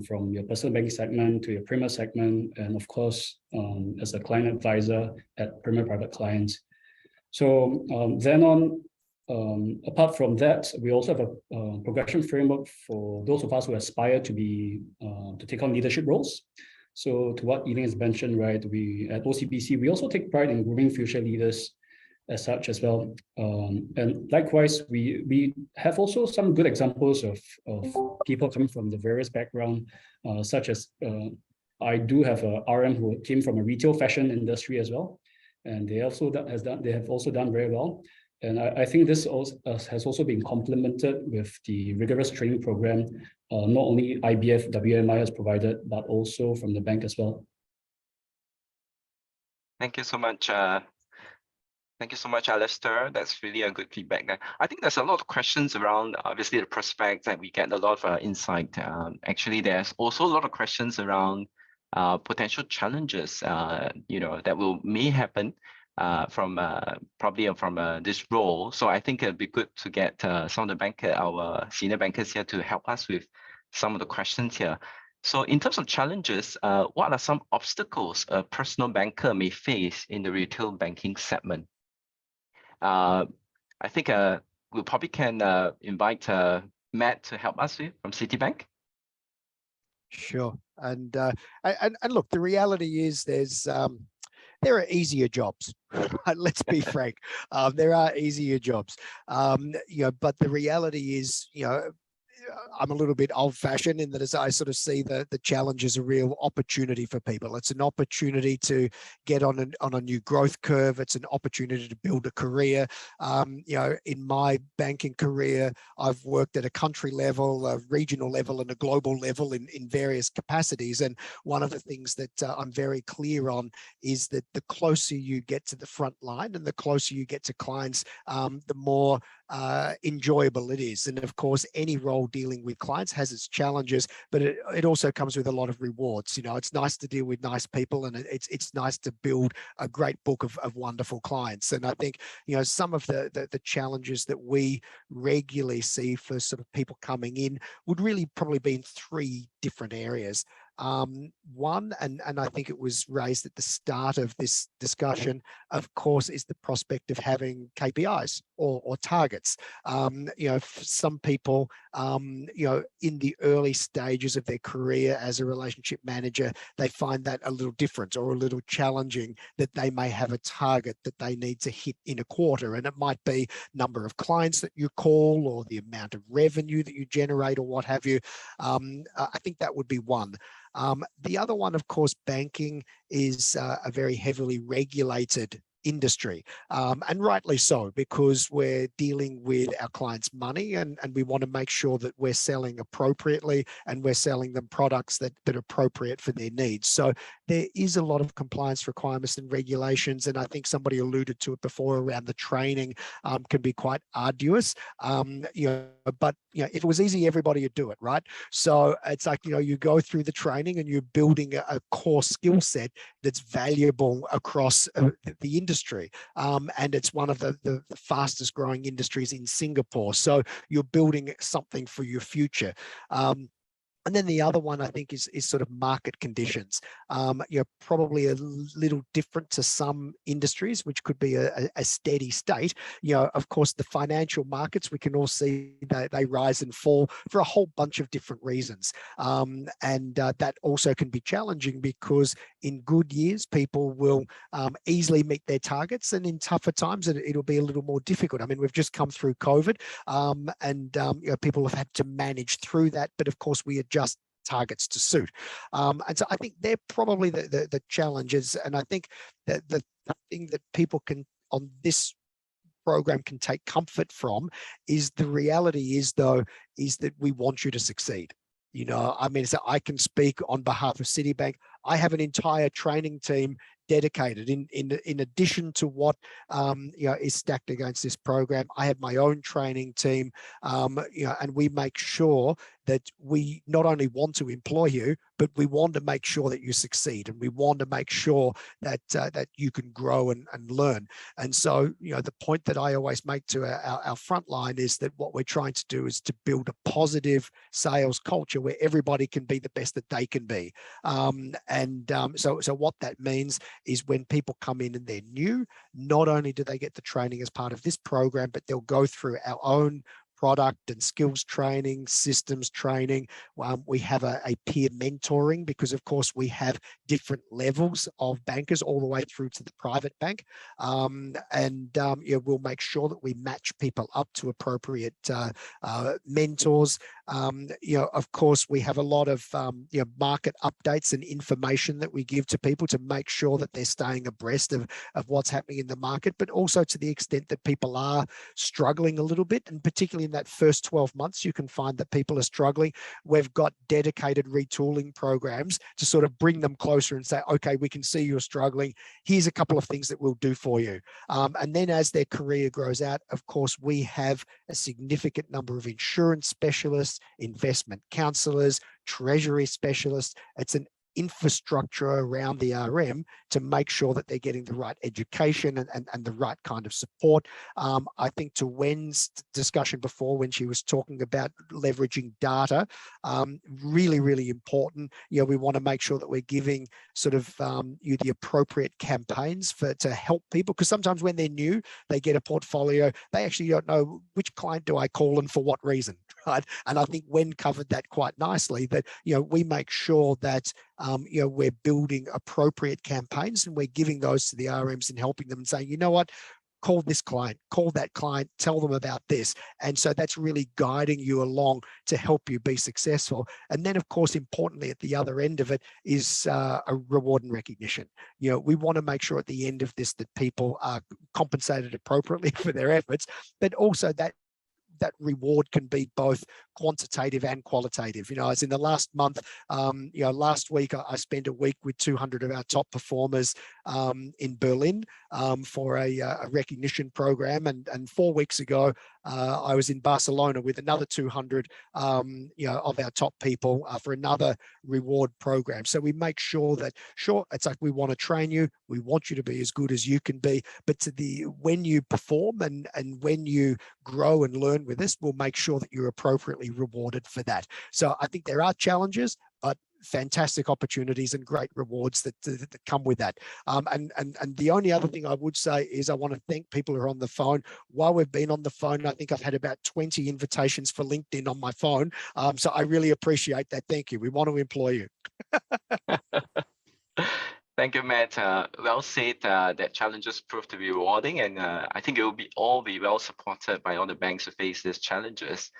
From your personal banking segment to your Premier segment, and of course, as a client advisor at Premier Private Clients. So then on, apart from that, we also have a progression framework for those of us who aspire to be to take on leadership roles. So to what Elaine has mentioned, right, we at OCBC, we also take pride in grooming future leaders as such as well. And likewise, we have also some good examples of people coming from the various background, such as I do have a RM who came from a retail fashion industry as well. And they have also done very well. And I think this also, has also been complemented with the rigorous training program, not only IBF, WMI has provided, but also from the bank as well. Thank you so much. Thank you so much, Alistair. That's really a good feedback there. I think there's a lot of questions around, obviously, the prospects, and we get a lot of insight. Actually, there's also a lot of questions around potential challenges, that may happen from this role. So I think it'd be good to get some of our senior bankers here to help us with some of the questions here. So in terms of challenges, what are some obstacles a personal banker may face in the retail banking segment? I think we probably can invite Matt to help us with from Citibank. Sure. And look, the reality is there are easier jobs. Let's be frank. There are easier jobs. But the reality is, I'm a little bit old-fashioned in that as I sort of see the challenge as a real opportunity for people. It's an opportunity to get on a new growth curve. It's an opportunity to build a career. In my banking career, I've worked at a country level, a regional level, and a global level in various capacities. And one of the things that I'm very clear on is that the closer you get to the front line and the closer you get to clients, the more enjoyable it is. And of course, any role dealing with clients has its challenges, but it also comes with a lot of rewards. It's nice to deal with nice people, and it's nice to build a great book of wonderful clients. And I think, some of the challenges that we regularly see for sort of people coming in would really probably be in three different areas. One, and I think it was raised at the start of this discussion, of course, is the prospect of having KPIs or targets. Some people, in the early stages of their career as a relationship manager, they find that a little different or a little challenging, that they may have a target that they need to hit in a quarter. And it might be number of clients that you call or the amount of revenue that you generate or what have you. I think that would be one. The other one, of course, banking is a very heavily regulated industry, and rightly so, because we're dealing with our clients' money, and we want to make sure that we're selling appropriately and we're selling them products that are appropriate for their needs. So there is a lot of compliance requirements and regulations, and I think somebody alluded to it before around the training can be quite arduous. But if it was easy, everybody would do it, right? So it's like, you go through the training and you're building a core skill set that's valuable across the industry. And it's one of the fastest growing industries in Singapore. So you're building something for your future. And then the other one, I think, is sort of market conditions. Probably a little different to some industries, which could be a steady state. Of course, the financial markets, we can all see that they rise and fall for a whole bunch of different reasons. And that also can be challenging, because in good years, people will easily meet their targets, and in tougher times, it'll be a little more difficult. I mean, we've just come through COVID, and people have had to manage through that. But of course, we adjust targets to suit. And so I think they're probably the challenges. And I think that the thing that people can on this program can take comfort from is the reality is that we want you to succeed. I mean, so I can speak on behalf of Citibank. I have an entire training team dedicated in addition to what is stacked against this program. I have my own training team, and we make sure that we not only want to employ you, but we want to make sure that you succeed, and we want to make sure that that you can grow and learn. And so, the point that I always make to our front line is that what we're trying to do is to build a positive sales culture where everybody can be the best that they can be. So what that means is when people come in and they're new, not only do they get the training as part of this program, but they'll go through our own product and skills training, systems training. We have a peer mentoring, because of course we have different levels of bankers all the way through to the private bank. We'll make sure that we match people up to appropriate mentors. Of course, we have a lot of market updates and information that we give to people to make sure that they're staying abreast of what's happening in the market, but also to the extent that people are struggling a little bit, and particularly in that first 12 months, you can find that people are struggling. We've got dedicated retooling programs to sort of bring them closer and say, okay, we can see you're struggling. Here's a couple of things that we'll do for you. And then as their career grows out, of course, we have a significant number of insurance specialists, investment counselors, treasury specialists. It's an infrastructure around the RM to make sure that they're getting the right education and the right kind of support. I think to Wen's discussion before, when she was talking about leveraging data, really, really important. We want to make sure that we're giving sort of the appropriate campaigns to help people, because sometimes when they're new, they get a portfolio, they actually don't know which client do I call and for what reason, right? And I think Wen covered that quite nicely, that we make sure that we're building appropriate campaigns, and we're giving those to the RMs and helping them and saying, you know what, call this client, call that client, tell them about this. And so that's really guiding you along to help you be successful. And then, of course, importantly, at the other end of it is a reward and recognition. We want to make sure at the end of this that people are compensated appropriately for their efforts, but also that reward can be both quantitative and qualitative. As in the last month, last week, I spent a week with 200 of our top performers in Berlin for a recognition program. And 4 weeks ago, I was in Barcelona with another 200 of our top people for another reward program. So we make sure that, sure, it's like we want to train you, we want you to be as good as you can be, but when you perform and when you grow and learn with us, we'll make sure that you're appropriately rewarded for that. So I think there are challenges, but fantastic opportunities and great rewards that come with that. And the only other thing I would say is I want to thank people who are on the phone. While we've been on the phone, I think I've had about 20 invitations for LinkedIn on my phone. So I really appreciate that. Thank you. We want to employ you. Thank you, Matt. Well said. That challenges prove to be rewarding, and I think it will all be well supported by all the banks who face these challenges.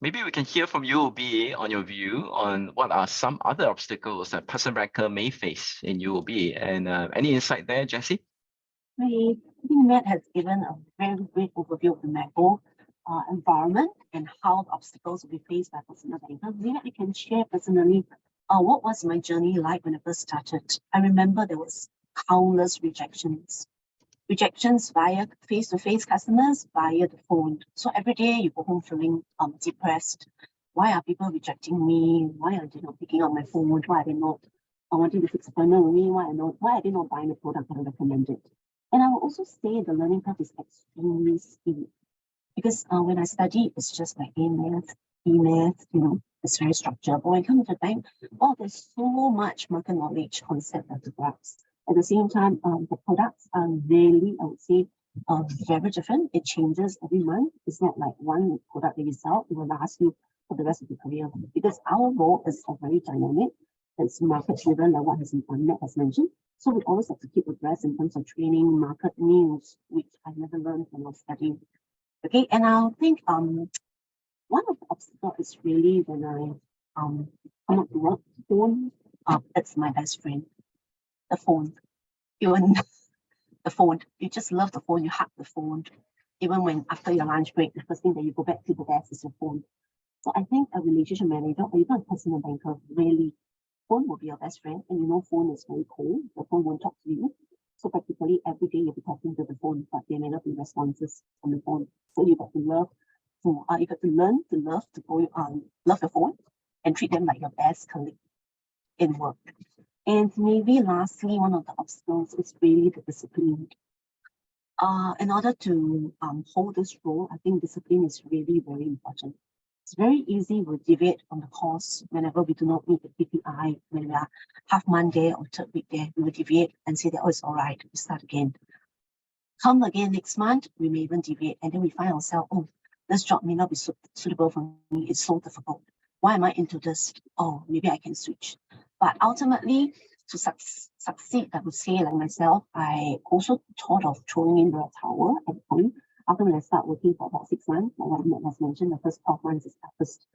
Maybe we can hear from UOB on your view on what are some other obstacles that personal banker may face in UOB, and any insight there, Jessie? Great. I think Matt has given a very great overview of the macro environment and how the obstacles will be faced by personal bankers. Maybe I can share personally what was my journey like when I first started. I remember there was countless rejections. Rejections via face-to-face customers, via the phone. So every day you go home feeling depressed. Why are people rejecting me? Why are they not picking up my phone? Why are they not wanting to fix appointment with me? Why are they not buying the product that I recommended? And I will also say the learning curve is extremely steep because when I study, it's just like A math, B math, it's very structured. But when I come to the bank, there's so much market knowledge, concept that to grasp. At the same time, the products are really, I would say, very different. It changes every month. It's not like one product that you sell, it will last you for the rest of your career. Because our role is very dynamic. It's market driven, like what Matt has mentioned. So we always have to keep abreast in terms of training, market news, which I never learned when I was studying. Okay, and I think one of the obstacles is really when I come up to work, phone, that's my best friend. The phone. Even the phone. You just love the phone, you hug the phone. Even when after your lunch break, the first thing that you go back to the desk is your phone. So I think a relationship manager or even a personal banker, really, phone will be your best friend. And phone is very cold. The phone won't talk to you. So practically every day you'll be talking to the phone, but there may not be responses on the phone. So you got to learn to love the phone and treat them like your best colleague in work. And maybe lastly, one of the obstacles is really the discipline. In order to hold this role, I think discipline is really very important. It's very easy we deviate on the course whenever we do not meet the KPI, when we are half month there or third week there, we will deviate and say that, it's all right, we start again. Come again next month, we may even deviate, and then we find ourselves, this job may not be suitable for me, it's so difficult. Why am I into this? Maybe I can switch. But ultimately, to succeed, I would say, like myself, I also thought of throwing in the towel at the point. After when I start working for about 6 months, like what Matt has mentioned, the first 12 months is toughest.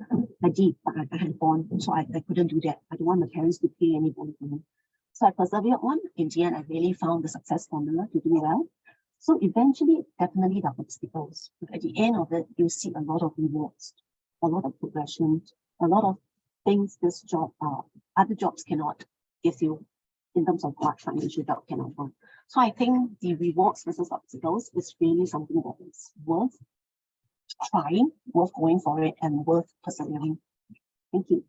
I did, but I had born, so I couldn't do that. I don't want my parents to pay any bond for me. So I persevered on. In the end, I really found the success formula to do well. So eventually, definitely there are obstacles. But at the end of it, you see a lot of rewards, a lot of progression, a lot of things this job, other jobs cannot give you in terms of what financial job can offer. So I think the rewards versus obstacles is really something that is worth trying, worth going for it, and worth persevering. Thank you.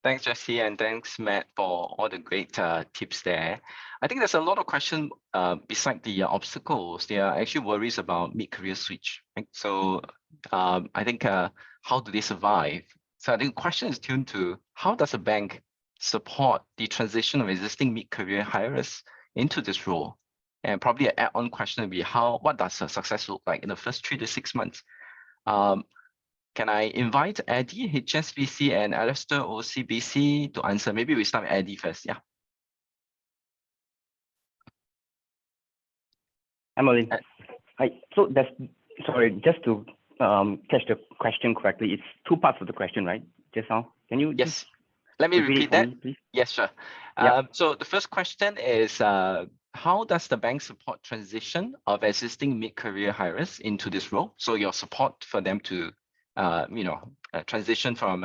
Thanks, Jessie, and thanks, Matt, for all the great tips there. I think there's a lot of questions beside the obstacles. There are actually worries about mid-career switch. Right? So I think how do they survive? So I think the question is tuned to how does a bank support the transition of existing mid-career hires into this role? And probably an add-on question would be what does a success look like in the first 3 to 6 months? Can I invite Eddie, HSBC, and Alistair, OCBC, to answer? Maybe we start with Eddie first. Yeah. Emily. Hi. So just to catch the question correctly, it's 2 parts of the question, right? Just now, can you? Yes. Let me repeat that. Me, please? Yes, sure. Yeah. So the first question is, how does the bank support transition of existing mid-career hires into this role? So your support for them to, transition from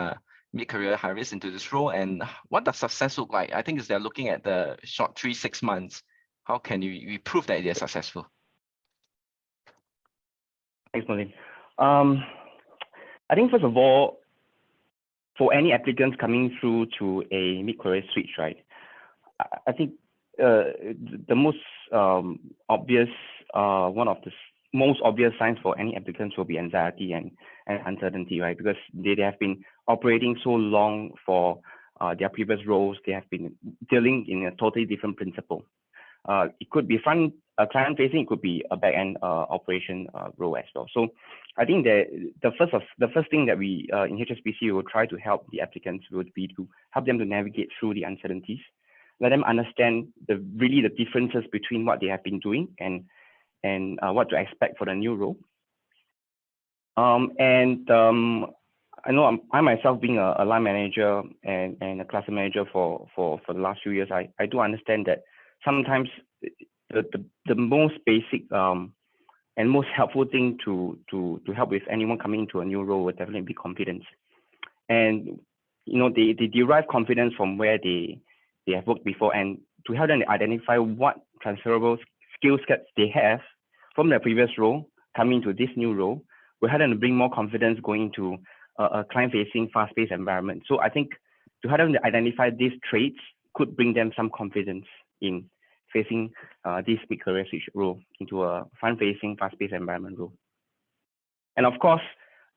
mid-career hires into this role, and what does success look like? I think they're looking at the short 3-6 months. How can you prove that they're successful? Thanks, Molin. I think first of all, for any applicants coming through to a mid-career switch, right? I think the most obvious, one of the most obvious signs for any applicants will be anxiety and uncertainty, right? Because they have been operating so long for their previous roles, they have been dealing in a totally different principle. It could be client facing, it could be a back-end operation role as well. So I think that the first thing that we in HSBC will try to help the applicants would be to help them to navigate through the uncertainties, let them understand the differences between what they have been doing and what to expect for the new role. I know I myself being a line manager and a cluster manager for the last few years, I do understand that sometimes the most basic and most helpful thing to help with anyone coming into a new role would definitely be confidence. And they derive confidence from where they have worked before, and to help them identify what transferable skill sets they have from their previous role coming into this new role, will help them to bring more confidence going into a client-facing, fast-paced environment. So I think to help them to identify these traits could bring them some confidence in facing this mid-career switch role into a front-facing, fast-paced environment role. And of course,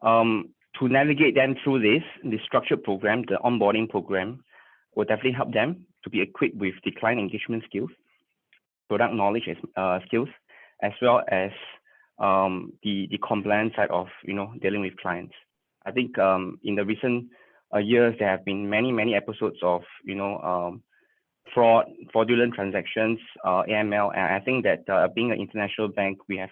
to navigate them through this structured program, the onboarding program, will definitely help them to be equipped with the client engagement skills, product knowledge skills, as well as the compliance side of dealing with clients. I think in the recent years there have been many episodes of fraud, fraudulent transactions, AML, and I think that being an international bank, we have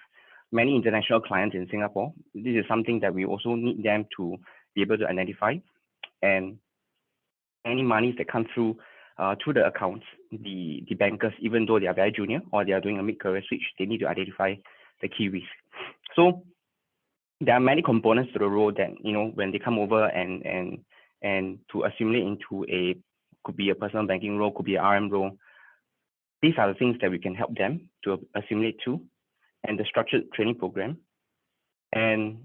many international clients in Singapore. This is something that we also need them to be able to identify, and any monies that come through the accounts, the bankers, even though they are very junior or they are doing a mid-career switch, they need to identify the key risks. So there are many components to the role that when they come over and to assimilate into could be a personal banking role, could be an RM role. These are the things that we can help them to assimilate to, and the structured training program. And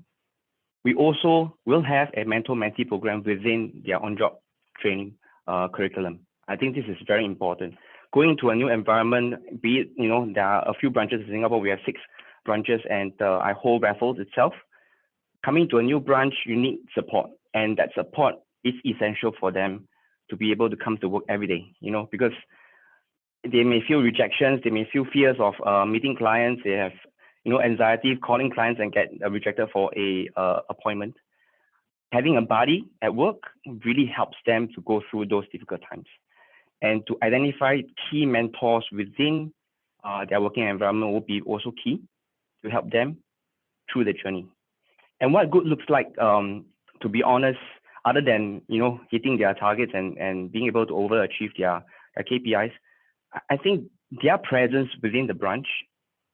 we also will have a mentor-mentee program within their on-job training curriculum. I think this is very important. Going to a new environment, be it, there are a few branches in Singapore, we have 6 branches, and I hold Raffles itself. Coming to a new branch, you need support, and that support is essential for them to be able to come to work every day, because they may feel rejections, they may feel fears of meeting clients, they have, anxiety of calling clients and get rejected for a appointment. Having a buddy at work really helps them to go through those difficult times, and to identify key mentors within their working environment will be also key to help them through the journey. And what good looks like, to be honest, other than hitting their targets and being able to overachieve their KPIs, I think their presence within the branch,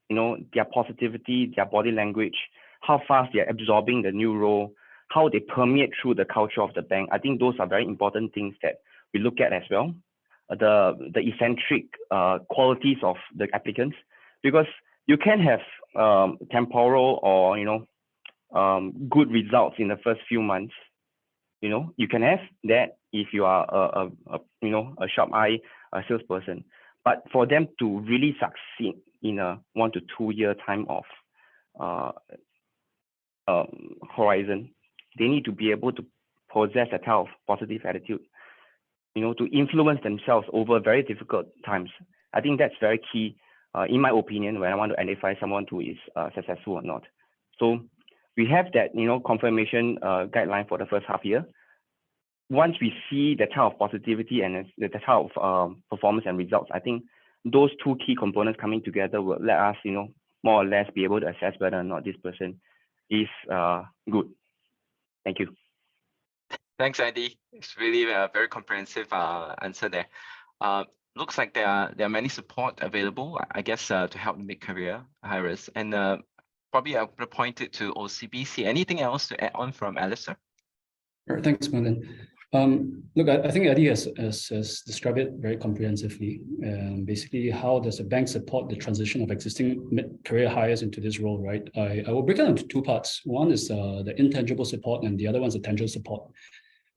their positivity, their body language, how fast they're absorbing the new role, how they permeate through the culture of the bank. I think those are very important things that we look at as well. The eccentric qualities of the applicants, because you can have temporal or good results in the first few months. You can have that if you are a sharp eye salesperson, but for them to really succeed in a 1 to 2 year time of horizon, they need to be able to possess a type of positive attitude, to influence themselves over very difficult times. I think that's very key, in my opinion, when I want to identify someone who is successful or not. So we have that, confirmation guideline for the first half year. Once we see the type of positivity and the type of performance and results, I think those 2 key components coming together will let us, more or less be able to assess whether or not this person is good. Thank you. Thanks, Andy. It's really a very comprehensive answer there. Looks like there are many support available, I guess, to help mid-career hires. And probably I'll point it to OCBC. Anything else to add on from Alistair? Sure, thanks, Merlin. Look, I think Eddie has described it very comprehensively. Basically, how does a bank support the transition of existing mid-career hires into this role, right? I will break it into 2 parts. One is the intangible support, and the other one is the tangible support.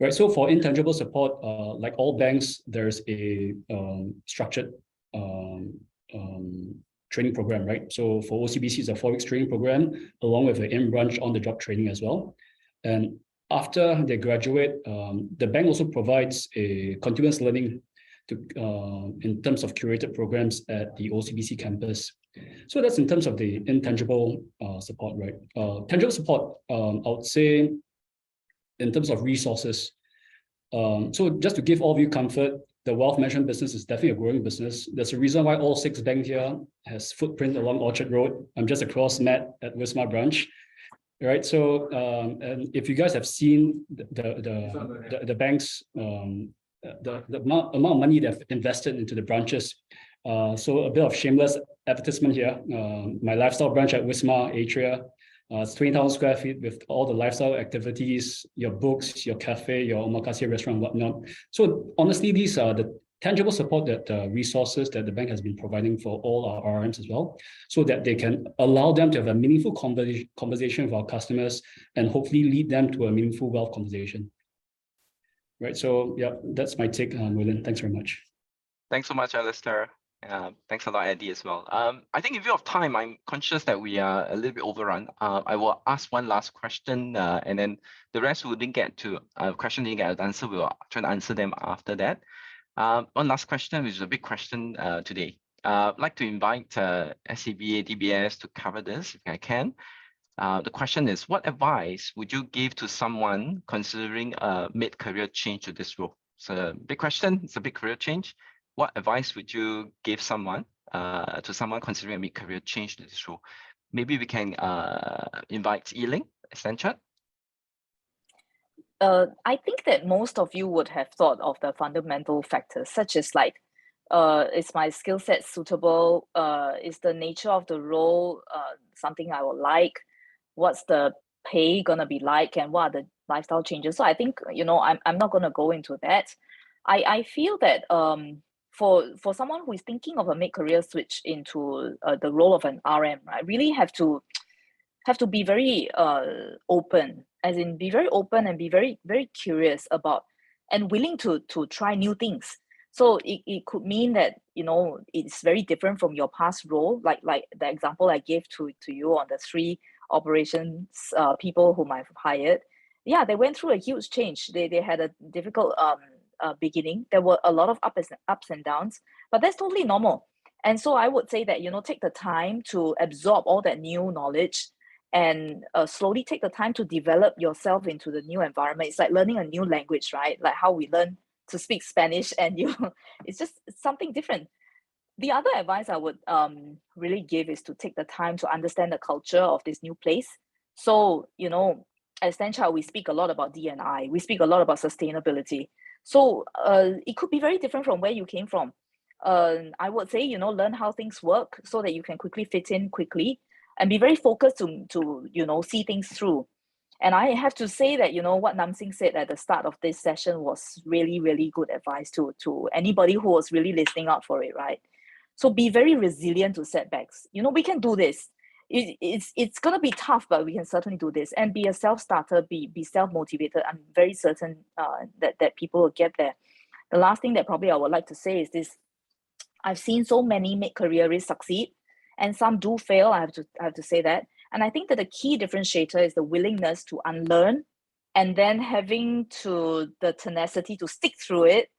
Right. So for intangible support, like all banks, there's a structured training program, right? So for OCBC, it's a 4 weeks training program, along with an in-branch on-the-job training as well. And after they graduate, the bank also provides a continuous learning in terms of curated programs at the OCBC campus. So that's in terms of the intangible support, right? Tangible support, I would say, in terms of resources. So just to give all of you comfort, the wealth management business is definitely a growing business. There's a reason why all 6 banks here has footprint along Orchard Road. I'm just across Matt at Wisma branch. Right, so and if you guys have seen the banks, the amount of money they've invested into the branches, so a bit of shameless advertisement here. My lifestyle branch at Wisma Atria. It's 20,000 square feet with all the lifestyle activities, your books, your cafe, your omakase restaurant, whatnot. So honestly, these are the tangible support that resources that the bank has been providing for all our RMs as well, so that they can allow them to have a meaningful conversation with our customers and hopefully lead them to a meaningful wealth conversation. Right, so yeah, that's my take, William. Thanks very much. Thanks so much, Alistair. Thanks a lot, Eddie, as well. I think in view of time, I'm conscious that we are a little bit overrun. I will ask one last question, and then the rest who didn't get to question didn't get an answer, we'll try to answer them after that. One last question, which is a big question today. I'd like to invite SCBA, DBS to cover this if I can. The question is, what advice would you give to someone considering a mid-career change to this role? It's a big question, it's a big career change. What advice would you give someone to someone considering a mid-career change to this role? Maybe we can invite Yiling, Accenture. I think that most of you would have thought of the fundamental factors, such as like, is my skill set suitable? Is the nature of the role something I would like? What's the pay gonna be like, and what are the lifestyle changes? So I think, you know, I'm not gonna go into that. I feel that for someone who is thinking of a mid-career switch into the role of an RM, I really have to be very open, as in be very open and be very, very curious about and willing to try new things. So it could mean that, you know, it's very different from your past role, like the example I gave to you on the 3 operations people whom I've hired. Yeah, they went through a huge change. They had a difficult beginning. There were a lot of ups and downs, but that's totally normal. And so I would say that, you know, take the time to absorb all that new knowledge and slowly take the time to develop yourself into the new environment. It's like learning a new language, right? Like how we learn to speak Spanish, and it's just something different. The other advice I would really give is to take the time to understand the culture of this new place. So, you know, at Stanchart, we speak a lot about D&I. We speak a lot about sustainability. So it could be very different from where you came from. I would say, you know, learn how things work so that you can quickly fit in quickly and be very focused to you know, see things through. And I have to say that, you know, what Nam Sing said at the start of this session was really, really good advice to anybody who was really listening out for it, right? So be very resilient to setbacks. You know, we can do this. It's gonna be tough, but we can certainly do this. And be a self-starter, be self-motivated. I'm very certain that people will get there. The last thing that probably I would like to say is this: I've seen so many mid-careerists succeed, and some do fail. I have to say that. And I think that the key differentiator is the willingness to unlearn, and then having the tenacity to stick through it,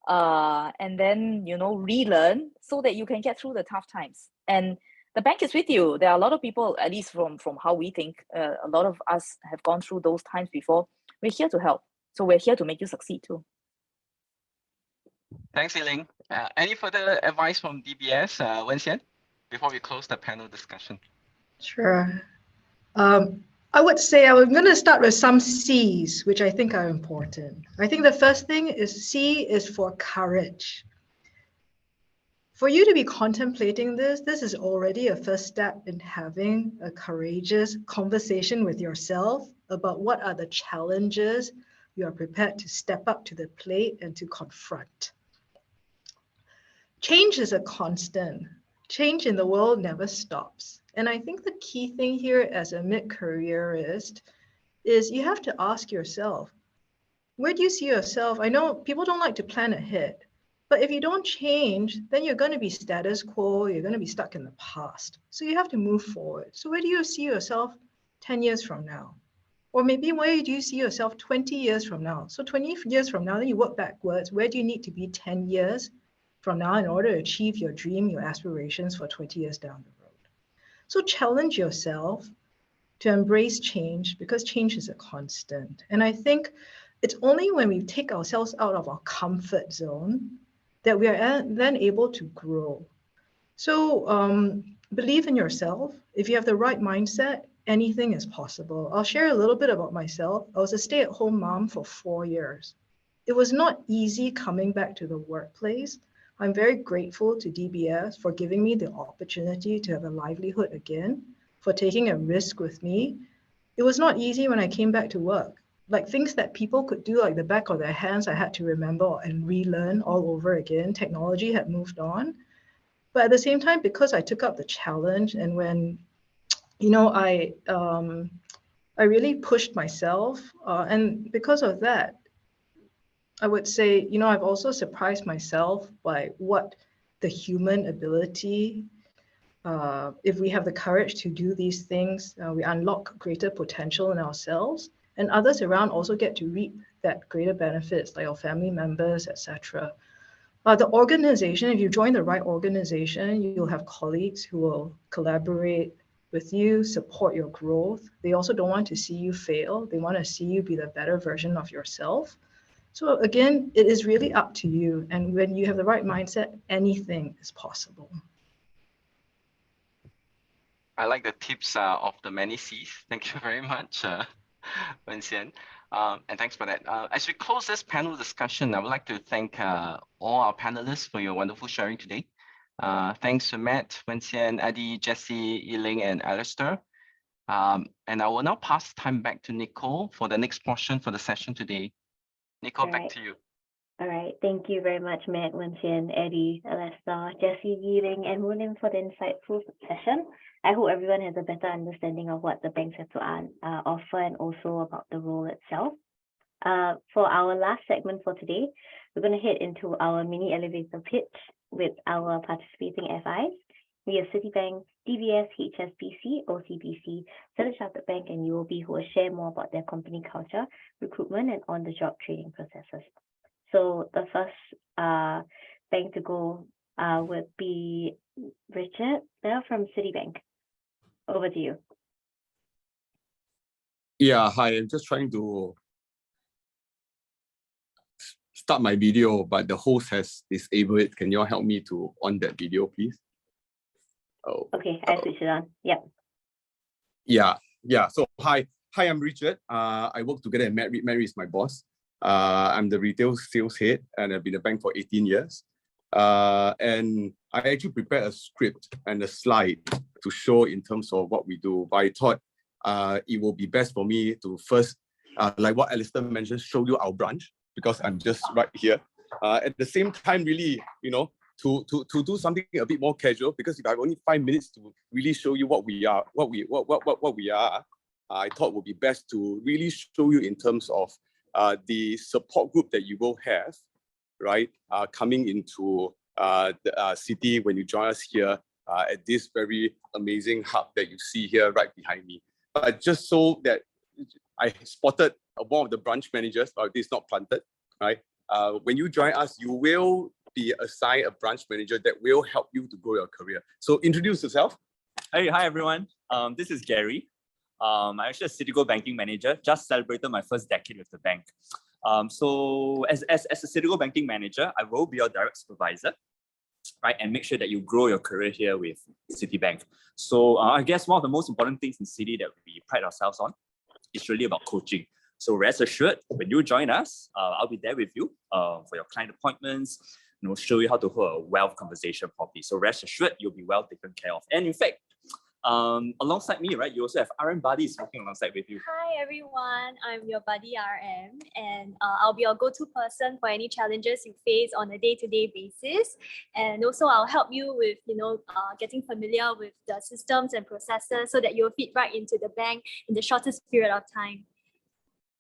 and then, you know, relearn so that you can get through the tough times. And the bank is with you. There are a lot of people, at least from how we think, a lot of us have gone through those times before. We're here to help. So we're here to make you succeed too. Thanks, Yiling. Any further advice from DBS, Wen Xian, before we close the panel discussion? Sure. I would say I'm going to start with some C's, which I think are important. I think the first thing is C is for courage. For you to be contemplating this is already a first step in having a courageous conversation with yourself about what are the challenges you are prepared to step up to the plate and to confront. Change is a constant. Change in the world never stops. And I think the key thing here as a mid-careerist is you have to ask yourself, where do you see yourself? I know people don't like to plan ahead, but if you don't change, then you're going to be status quo, you're going to be stuck in the past. So you have to move forward. So where do you see yourself 10 years from now? Or maybe where do you see yourself 20 years from now? So 20 years from now, then you work backwards. Where do you need to be 10 years from now in order to achieve your dream, your aspirations for 20 years down the road? So challenge yourself to embrace change, because change is a constant. And I think it's only when we take ourselves out of our comfort zone that we are then able to grow. So believe in yourself. If you have the right mindset, anything is possible. I'll share a little bit about myself. I was a stay-at-home mom for 4 years. It was not easy coming back to the workplace, I'm very grateful to DBS for giving me the opportunity to have a livelihood again, for taking a risk with me. It was not easy when I came back to work. Like things that people could do like the back of their hands, I had to remember and relearn all over again. Technology had moved on. But at the same time, because I took up the challenge and when, I really pushed myself. And because of that, I would say, I've also surprised myself by what the human ability, if we have the courage to do these things, we unlock greater potential in ourselves, and others around also get to reap that greater benefits, like our family members, etc. The organization, if you join the right organization, you'll have colleagues who will collaborate with you, support your growth. They also don't want to see you fail. They want to see you be the better version of yourself. So again, it is really up to you. And when you have the right mindset, anything is possible. I like the tips of the many C's. Thank you very much, Wen Xian. And thanks for that. As we close this panel discussion, I would like to thank all our panelists for your wonderful sharing today. Thanks to Matt, Wen Xian, Eddie, Jesse, Yiling, and Alistair. And I will now pass time back to Nicole for the next portion for the session today. Nicole, back to you. All right. Thank you very much, Matt, Wen Xian, Eddie, Alistair, Jesse, Yiling, and William for the insightful session. I hope everyone has a better understanding of what the banks have to offer and also about the role itself. For our last segment for today, we're going to head into our mini elevator pitch with our participating FIs. We have Citibank, DBS, HSBC, OCBC, Standard Chartered Bank, and UOB, who will share more about their company culture, recruitment, and on-the-job training processes. So the first bank to go would be Richard there from Citibank. Over to you. Yeah, hi. I'm just trying to start my video, but the host has disabled it. Can you all help me to on that video, please? Oh. Okay, I switch it on. Yep. Yeah. So hi, I'm Richard. I work together at Matt. Matt is my boss. I'm the retail sales head, and I've been at the bank for 18 years. And I actually prepared a script and a slide to show in terms of what we do. But I thought it will be best for me to first, like what Alistair mentioned, show you our branch, because I'm just right here. At the same time, really, to do something a bit more casual, because if I have only 5 minutes to really show you what we are, what we are, I thought it would be best to really show you in terms of the support group that you will have, right? Coming into the city when you join us here at this very amazing hub that you see here right behind me. But just so that I spotted one of the branch managers, this is not planted, right? When you join us, you will be assigned a branch manager that will help you to grow your career. So introduce yourself. Hey, hi everyone. This is Gary. I'm actually a Citigo banking manager, just celebrated my first decade with the bank. So as a Citigo banking manager, I will be your direct supervisor, right? And make sure that you grow your career here with Citibank. So I guess one of the most important things in Citi that we pride ourselves on is really about coaching. So rest assured, when you join us, I'll be there with you for your client appointments, show you how to hold a wealth conversation properly. So rest assured, you'll be well taken care of. And in fact, alongside me, right, you also have RM buddies working alongside with you. Hi everyone, I'm your buddy RM, and I'll be your go-to person for any challenges you face on a day-to-day basis. And also I'll help you with, getting familiar with the systems and processes so that you'll fit right into the bank in the shortest period of time.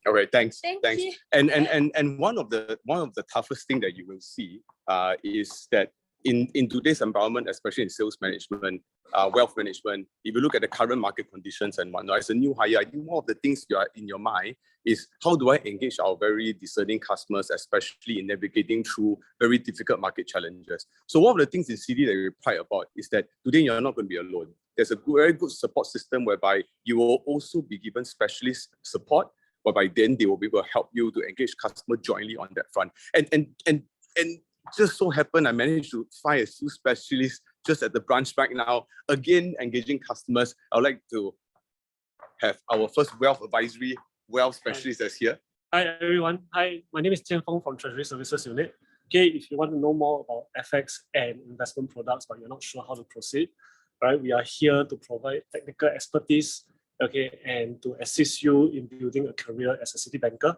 All right, thanks. Thank you. And one of the toughest thing that you will see is that in today's environment, especially in sales management, wealth management, if you look at the current market conditions and whatnot, as a new hire, I think more of the things you are in your mind is how do I engage our very discerning customers, especially in navigating through very difficult market challenges. So one of the things in Citi that we pride about is that today you're not going to be alone. There's a very good support system whereby you will also be given specialist support, whereby then they will be able to help you to engage customer jointly on that front. And just so happened I managed to find a few specialists just at the branch right now, again engaging customers. I would like to have our first wealth specialist that's here. Hi everyone. Hi, my name is Tian Feng from Treasury Services Unit. Okay, if you want to know more about FX and investment products, but you're not sure how to proceed, right? We are here to provide technical expertise, okay, and to assist you in building a career as a city banker.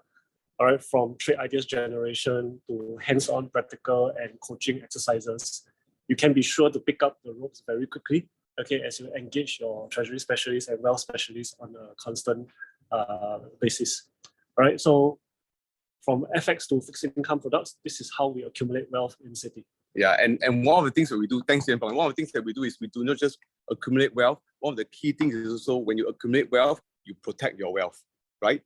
All right, from trade ideas generation to hands-on practical and coaching exercises. You can be sure to pick up the ropes very quickly, okay, as you engage your treasury specialists and wealth specialists on a constant basis. All right, so from FX to fixed income products, this is how we accumulate wealth in Citi. Yeah, and one of the things that we do, thanks Ian, one of the things that we do is we do not just accumulate wealth. One of the key things is also when you accumulate wealth, you protect your wealth, right?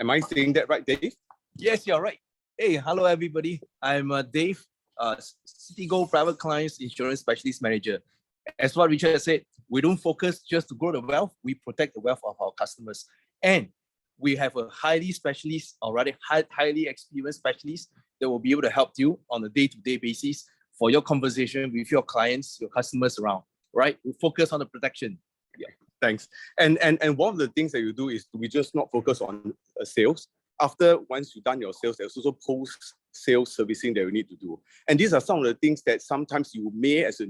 Am I saying that right, Dave? Yes, you're right. Hey, hello everybody. I'm Dave, Citigo Private Clients Insurance Specialist Manager. As what Richard said, we don't focus just to grow the wealth, we protect the wealth of our customers. And we have a highly specialist, or rather highly experienced specialist that will be able to help you on a day-to-day basis for your conversation with your clients, your customers around, right? We focus on the protection. Yeah, thanks. And one of the things that you do is we just not focus on sales. Once you've done your sales, there's also post-sales servicing that you need to do. And these are some of the things that sometimes you may, as a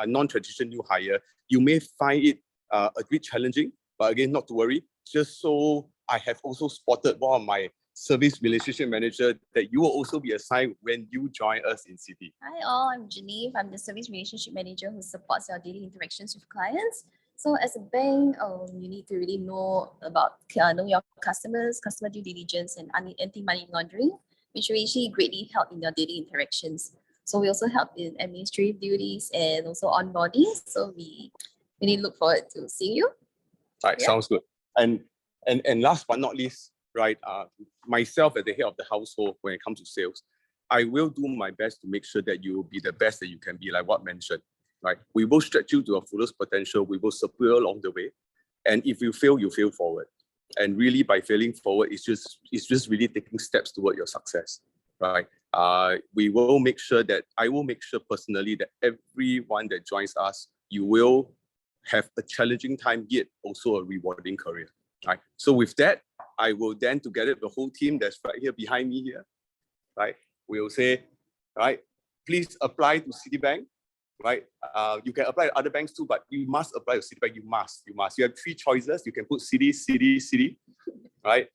non-traditional new hire, you may find it a bit challenging, but again, not to worry. Just so I have also spotted one of my service relationship manager that you will also be assigned when you join us in Citi. Hi all, I'm Genevieve. I'm the service relationship manager who supports our daily interactions with clients. So as a bank, you need to really know about know your customers, customer due diligence, and anti-money laundering, which will actually greatly help in your daily interactions. So we also help in administrative duties and also onboarding. So we really look forward to seeing you. All right, sounds good. And last but not least, right, myself as the head of the household when it comes to sales, I will do my best to make sure that you will be the best that you can be, like what mentioned. Right, we will stretch you to your fullest potential. We will support you along the way, and if you fail forward. And really, by failing forward, it's just really taking steps toward your success. Right. We will make sure that I will make sure personally that everyone that joins us, you will have a challenging time yet also a rewarding career. Right. So with that, I will then together the whole team that's right here behind me here. Right. We will say, right, please apply to Citibank. Right, you can apply to other banks too, but you must apply to Citibank. You must. You have 3 choices. You can put Citi. Right.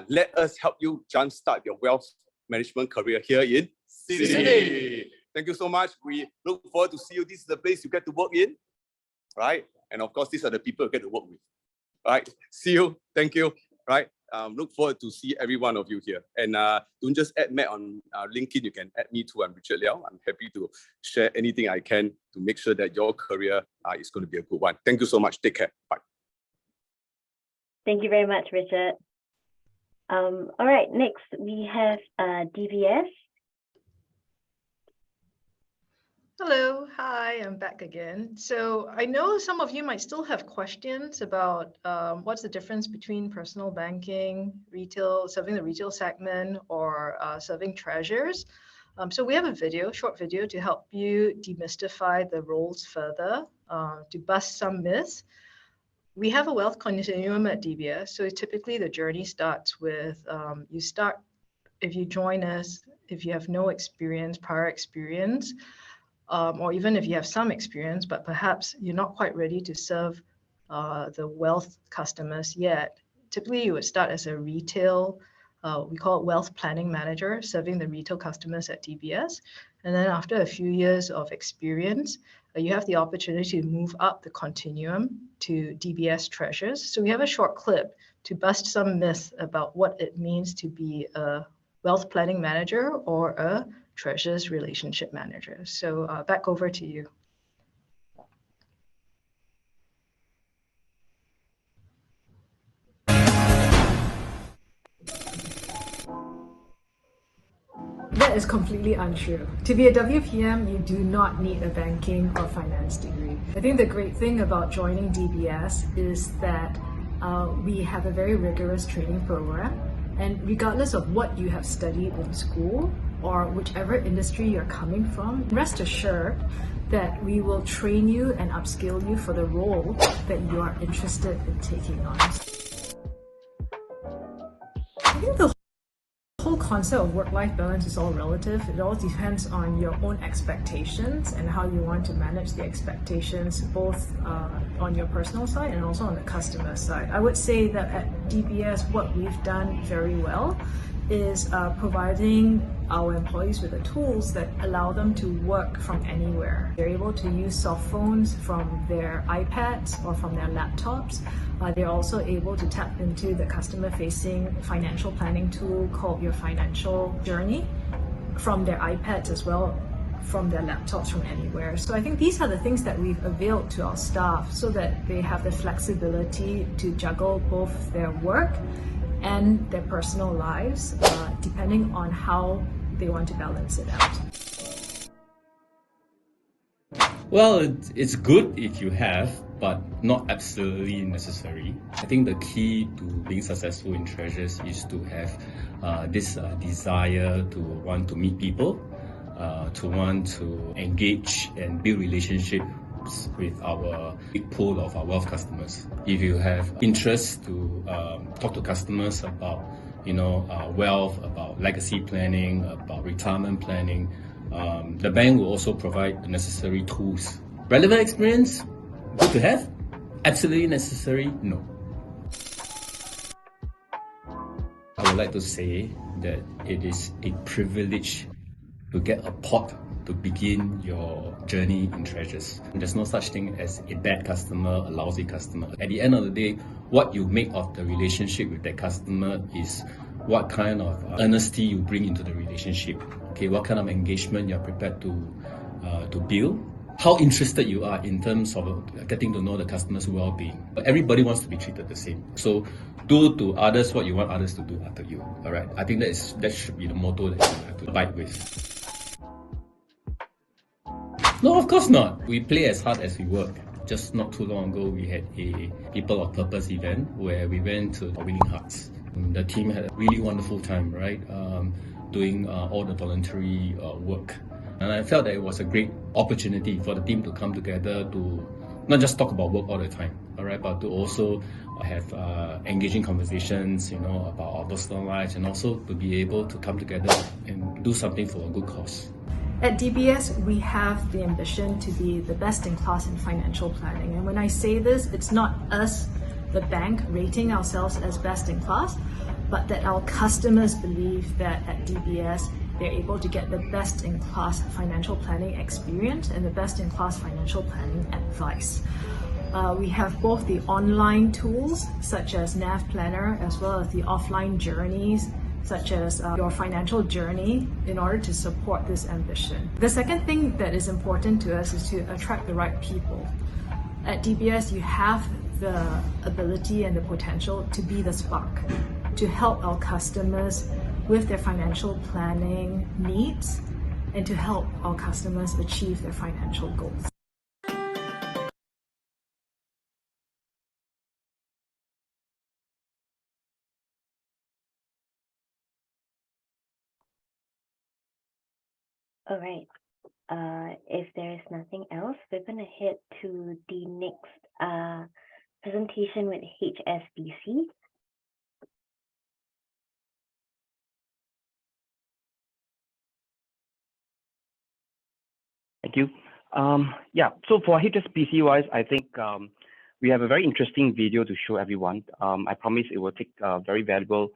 Let us help you jumpstart your wealth management career here in Citi. Thank you so much. We look forward to see you. This is the place you get to work in. Right, and of course, these are the people you get to work with. Right. See you. Thank you. Right. Look forward to see every one of you here. And don't just add Matt on LinkedIn, you can add me too. I'm Richard Liao. I'm happy to share anything I can to make sure that your career is going to be a good one. Thank you so much. Take care. Bye. Thank you very much, Richard. All right, next we have DVS. Hello, hi, I'm back again. So I know some of you might still have questions about what's the difference between personal banking, retail, serving the retail segment, or serving treasurers. So we have a short video to help you demystify the roles further, to bust some myths. We have a wealth continuum at DBS. So typically the journey starts with, if you join us, if you have no experience, prior experience, or even if you have some experience, but perhaps you're not quite ready to serve the wealth customers yet. Typically, you would start as a retail, we call it wealth planning manager, serving the retail customers at DBS. And then after a few years of experience, you have the opportunity to move up the continuum to DBS treasurers. So we have a short clip to bust some myths about what it means to be a wealth planning manager or a treasurers relationship manager. So back over to you. That is completely untrue. To be a WPM, you do not need a banking or finance degree. I think the great thing about joining DBS is that we have a very rigorous training program. And regardless of what you have studied in school or whichever industry you're coming from, rest assured that we will train you and upskill you for the role that you are interested in taking on. I think the whole concept of work-life balance is all relative. It all depends on your own expectations and how you want to manage the expectations, both on your personal side and also on the customer side. I would say that at DBS, what we've done very well is providing our employees with the tools that allow them to work from anywhere. They're able to use soft phones from their iPads or from their laptops. They're also able to tap into the customer-facing financial planning tool called Your Financial Journey from their iPads as well, from their laptops from anywhere. So I think these are the things that we've availed to our staff so that they have the flexibility to juggle both their work and their personal lives, depending on how they want to balance it out. Well, it's good if you have, but not absolutely necessary. I think the key to being successful in Treasures is to have this desire to want to meet people, to want to engage and build relationships with our big pool of our wealth customers. If you have interest to talk to customers about wealth, about legacy planning, about retirement planning, the bank will also provide the necessary tools. Relevant experience, good to have. Absolutely necessary, no. I would like to say that it is a privilege to get a pot to begin your journey in Treasures. There's no such thing as a bad customer, a lousy customer. At the end of the day, what you make of the relationship with that customer is what kind of honesty you bring into the relationship. Okay, what kind of engagement you're prepared to build. How interested you are in terms of getting to know the customer's well-being. Everybody wants to be treated the same. So do to others what you want others to do after you. All right. I think that should be the motto that you have to abide with. No, of course not. We play as hard as we work. Just not too long ago, we had a People of Purpose event where we went to Willing Hearts. The team had a really wonderful time, right? Doing all the voluntary work. And I felt that it was a great opportunity for the team to come together to not just talk about work all the time, all right, but to also have engaging conversations, about our personal lives, and also to be able to come together and do something for a good cause. At DBS, we have the ambition to be the best in class in financial planning. And when I say this, it's not us, the bank, rating ourselves as best in class, but that our customers believe that at DBS, they're able to get the best-in-class financial planning experience and the best-in-class financial planning advice. We have both the online tools, such as NAV Planner, as well as the offline journeys, such as Your Financial Journey, in order to support this ambition. The second thing that is important to us is to attract the right people. At DBS, you have the ability and the potential to be the spark, to help our customers with their financial planning needs and to help our customers achieve their financial goals. All right. If there is nothing else, we're going to head to the next presentation with HSBC. Thank you. So for HSBC wise, I think we have a very interesting video to show everyone. I promise it will take very valuable,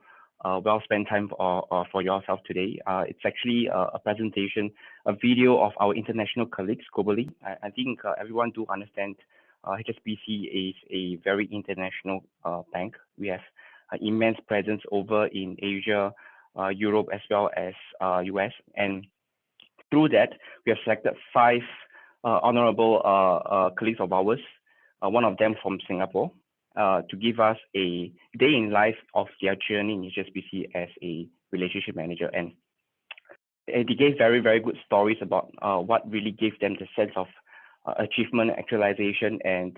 well spent time for yourself today. It's actually a presentation, a video of our international colleagues globally. I think everyone do understand HSBC is a very international bank. We have an immense presence over in Asia, Europe, as well as US. And through that, we have selected 5 honorable colleagues of ours, one of them from Singapore, to give us a day in life of their journey in HSBC as a relationship manager. And they gave very, very good stories about what really gave them the sense of achievement, actualization, and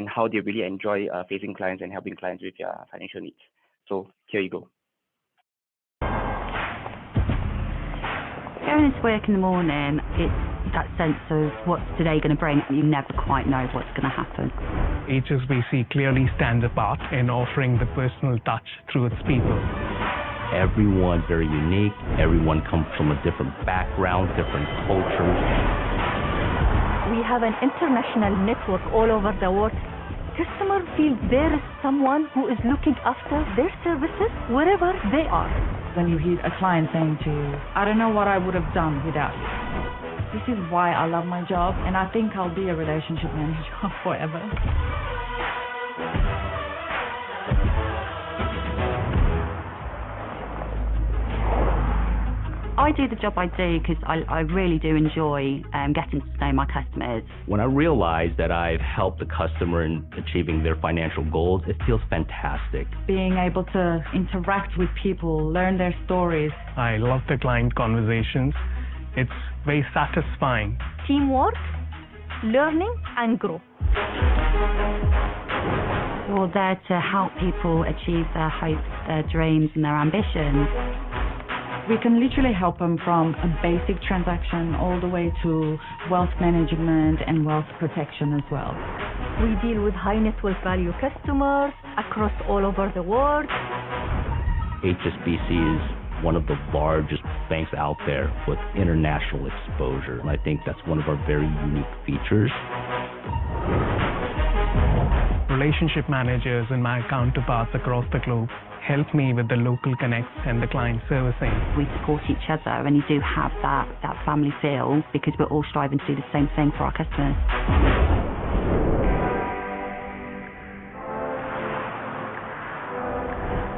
how they really enjoy facing clients and helping clients with their financial needs. So here you go. Going into work in the morning, it's that sense of what's today going to bring. You never quite know what's going to happen. HSBC clearly stands apart in offering the personal touch through its people. Everyone's very unique. Everyone comes from a different background, different cultures. We have an international network all over the world. Customers feel there is someone who is looking after their services wherever they are. When you hear a client saying to you, I don't know what I would have done without you. This is why I love my job, and I think I'll be a relationship manager forever. I do the job I do because I really do enjoy getting to know my customers. When I realize that I've helped the customer in achieving their financial goals, it feels fantastic. Being able to interact with people, learn their stories. I love the client conversations. It's very satisfying. Teamwork, learning and grow. We're there to help people achieve their hopes, their dreams and their ambitions. We can literally help them from a basic transaction all the way to wealth management and wealth protection as well. We deal with high net worth value customers across all over the world. HSBC is one of the largest banks out there with international exposure, and I think that's one of our very unique features. Relationship managers and my counterparts across the globe help me with the local connects and the client servicing. We support each other, and you do have that family feel because we're all striving to do the same thing for our customers.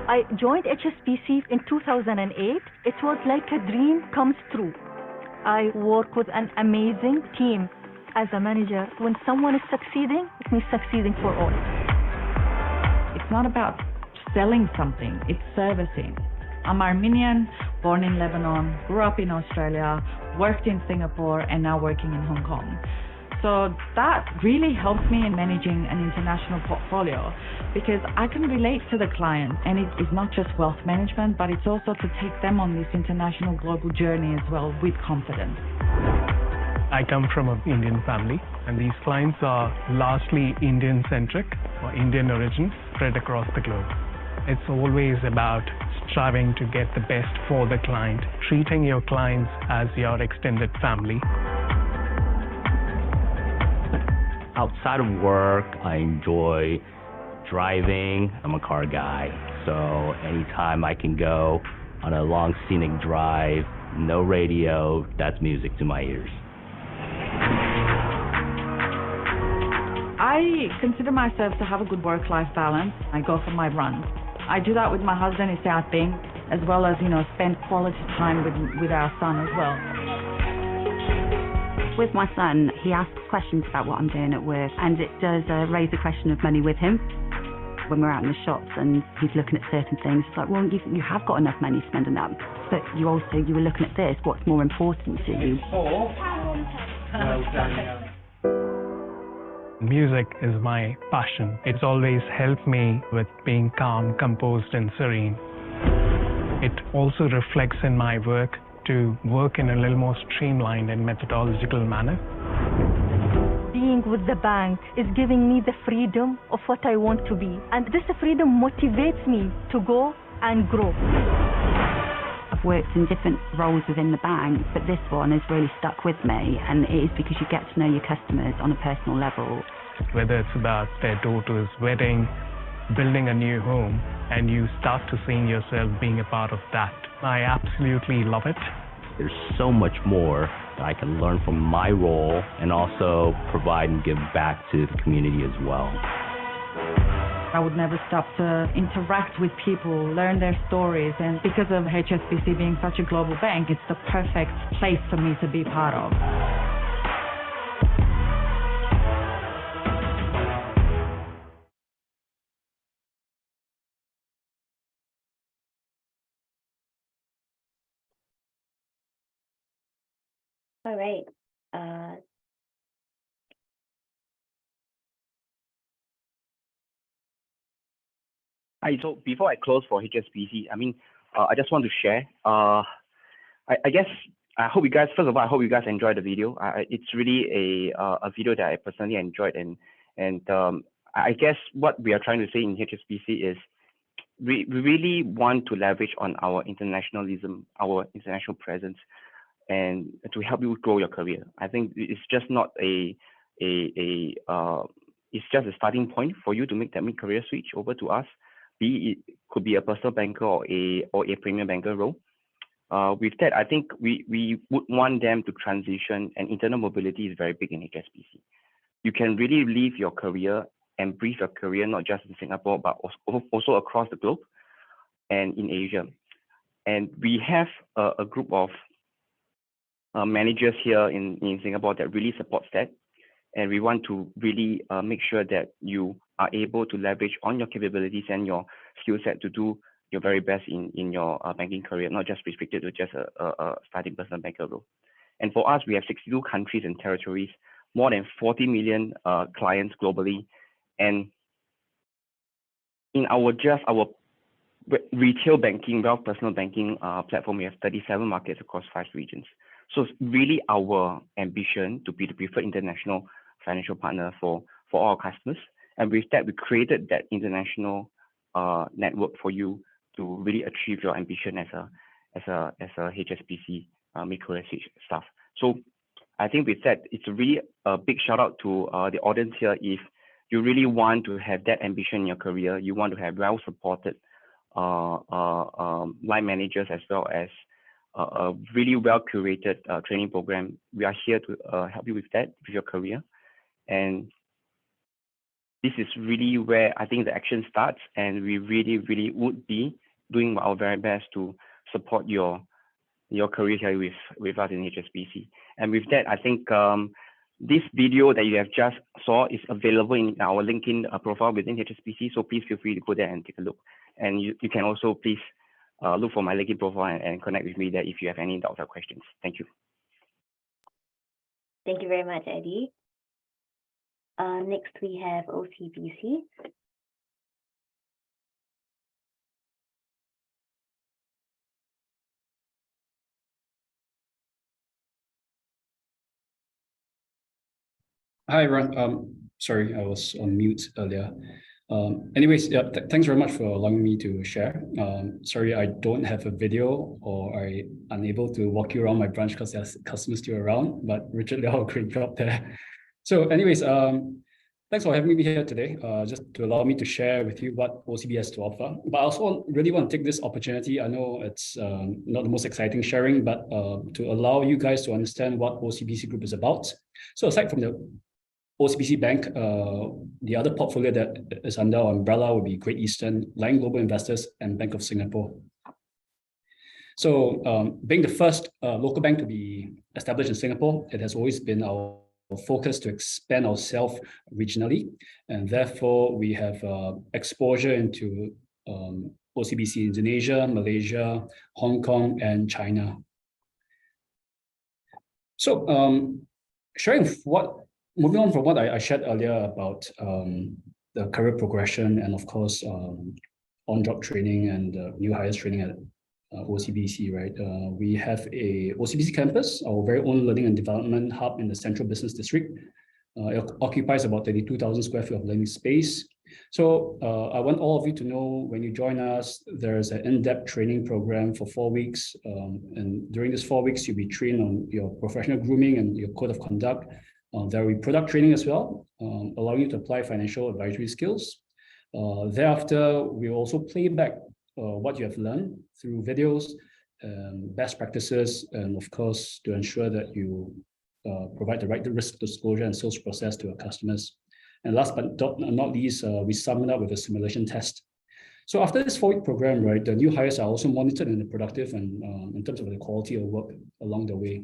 I joined HSBC in 2008. It was like a dream comes true. I work with an amazing team. As a manager, when someone is succeeding, it means succeeding for all. It's not about selling something, it's servicing. I'm Armenian, born in Lebanon, grew up in Australia, worked in Singapore, and now working in Hong Kong. So that really helps me in managing an international portfolio because I can relate to the client, and it is not just wealth management, but it's also to take them on this international global journey as well with confidence. I come from an Indian family, and these clients are largely Indian-centric or Indian origin spread across the globe. It's always about striving to get the best for the client, treating your clients as your extended family. Outside of work, I enjoy driving. I'm a car guy, so anytime I can go on a long scenic drive, no radio, that's music to my ears. I consider myself to have a good work-life balance. I go for my runs. I do that with my husband, it's our thing, as well as, spend quality time with our son as well. With my son, he asks questions about what I'm doing at work, and it does raise the question of money with him. When we're out in the shops and he's looking at certain things, it's like, well, you have got enough money to spend on that, but you were looking at this, what's more important to you? Music is my passion. It's always helped me with being calm, composed, and serene. It also reflects in my work to work in a little more streamlined and methodological manner. Being with the bank is giving me the freedom of what I want to be. And this freedom motivates me to go and grow. I've worked in different roles within the bank, but this one has really stuck with me, and it is because you get to know your customers on a personal level. Whether it's about their daughter's wedding, building a new home, and you start to seeing yourself being a part of that. I absolutely love it. There's so much more that I can learn from my role and also provide and give back to the community as well. I would never stop to interact with people, learn their stories, and because of HSBC being such a global bank, it's the perfect place for me to be part of. All right. Hi, so before I close for HSBC, I just want to share. I guess I hope you guys. First of all, I hope you guys enjoyed the video. It's really a video that I personally enjoyed, and I guess what we are trying to say in HSBC is we really want to leverage on our internationalism, our international presence, and to help you grow your career. I think it's just not it's just a starting point for you to make that mid-career switch over to us. It could be a personal banker or a premier banker role. With that, I think we would want them to transition, and internal mobility is very big in HSBC. You can really live your career and breathe your career not just in Singapore, but also across the globe and in Asia. And we have a group of managers here in Singapore that really supports that. And we want to really make sure that you are able to leverage on your capabilities and your skill set to do your very best in your banking career, not just restricted to just a starting personal banker role. And for us, we have 62 countries and territories, more than 40 million clients globally. And in our retail banking, wealth personal banking platform, we have 37 markets across 5 regions. So it's really our ambition to be the preferred international financial partner for all our customers. And with that, we created that international network for you to really achieve your ambition as a HSBC mid-career staff. So I think with that, it's a really big shout out to the audience here. If you really want to have that ambition in your career, you want to have well-supported line managers as well as a really well-curated training program, we are here to help you with that, with your career. And this is really where I think the action starts, and we really, really would be doing our very best to support your career here with us in HSBC. And with that, I think this video that you have just saw is available in our LinkedIn profile within HSBC. So please feel free to go there and take a look. And you can also please look for my LinkedIn profile and connect with me there if you have any doubts or questions. Thank you. Thank you very much, Eddie. Next, we have OCBC. Hi, everyone. Sorry, I was on mute earlier. Anyways, yeah, thanks very much for allowing me to share. Sorry, I don't have a video, or I'm unable to walk you around my branch because there's customers still around, but Richard did a great job there. So anyways, thanks for having me here today, just to allow me to share with you what OCB has to offer. But I also really want to take this opportunity. I know it's not the most exciting sharing, but to allow you guys to understand what OCBC Group is about. So aside from the OCBC Bank, the other portfolio that is under our umbrella would be Great Eastern, Lion Global Investors, and Bank of Singapore. So being the first local bank to be established in Singapore, it has always been our focus to expand ourselves regionally, and therefore we have exposure into OCBC Indonesia, Malaysia, Hong Kong, and China. So moving on from what I shared earlier about the career progression and of course on-job training and new hires training at OCBC, right? We have a OCBC campus, our very own learning and development hub in the Central Business District. It occupies about 32,000 square feet of learning space. So I want all of you to know, when you join us, there's an in-depth training program for 4 weeks. And during this 4 weeks, you'll be trained on your professional grooming and your code of conduct. There will be product training as well, allowing you to apply financial advisory skills. Thereafter, we will also play back what you have learned through videos, best practices, and of course, to ensure that you provide the right risk disclosure and sales process to our customers. And last but not least, we sum it up with a simulation test. So after this 4-week program, right, the new hires are also monitored and productive and in terms of the quality of work along the way.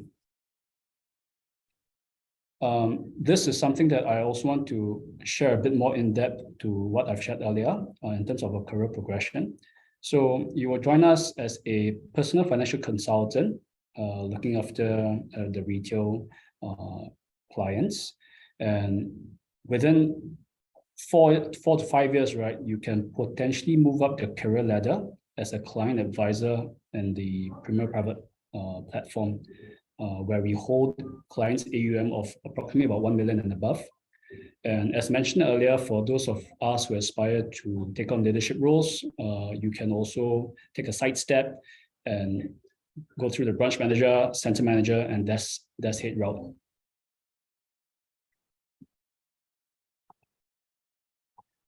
This is something that I also want to share a bit more in depth to what I've shared earlier in terms of a career progression. So you will join us as a personal financial consultant, looking after the retail clients. And within 4 to 5 years, right, you can potentially move up the career ladder as a client advisor in the Premier Private platform, where we hold clients AUM of approximately about 1 million and above. And as mentioned earlier, for those of us who aspire to take on leadership roles, you can also take a sidestep and go through the branch manager, center manager, and desk head route.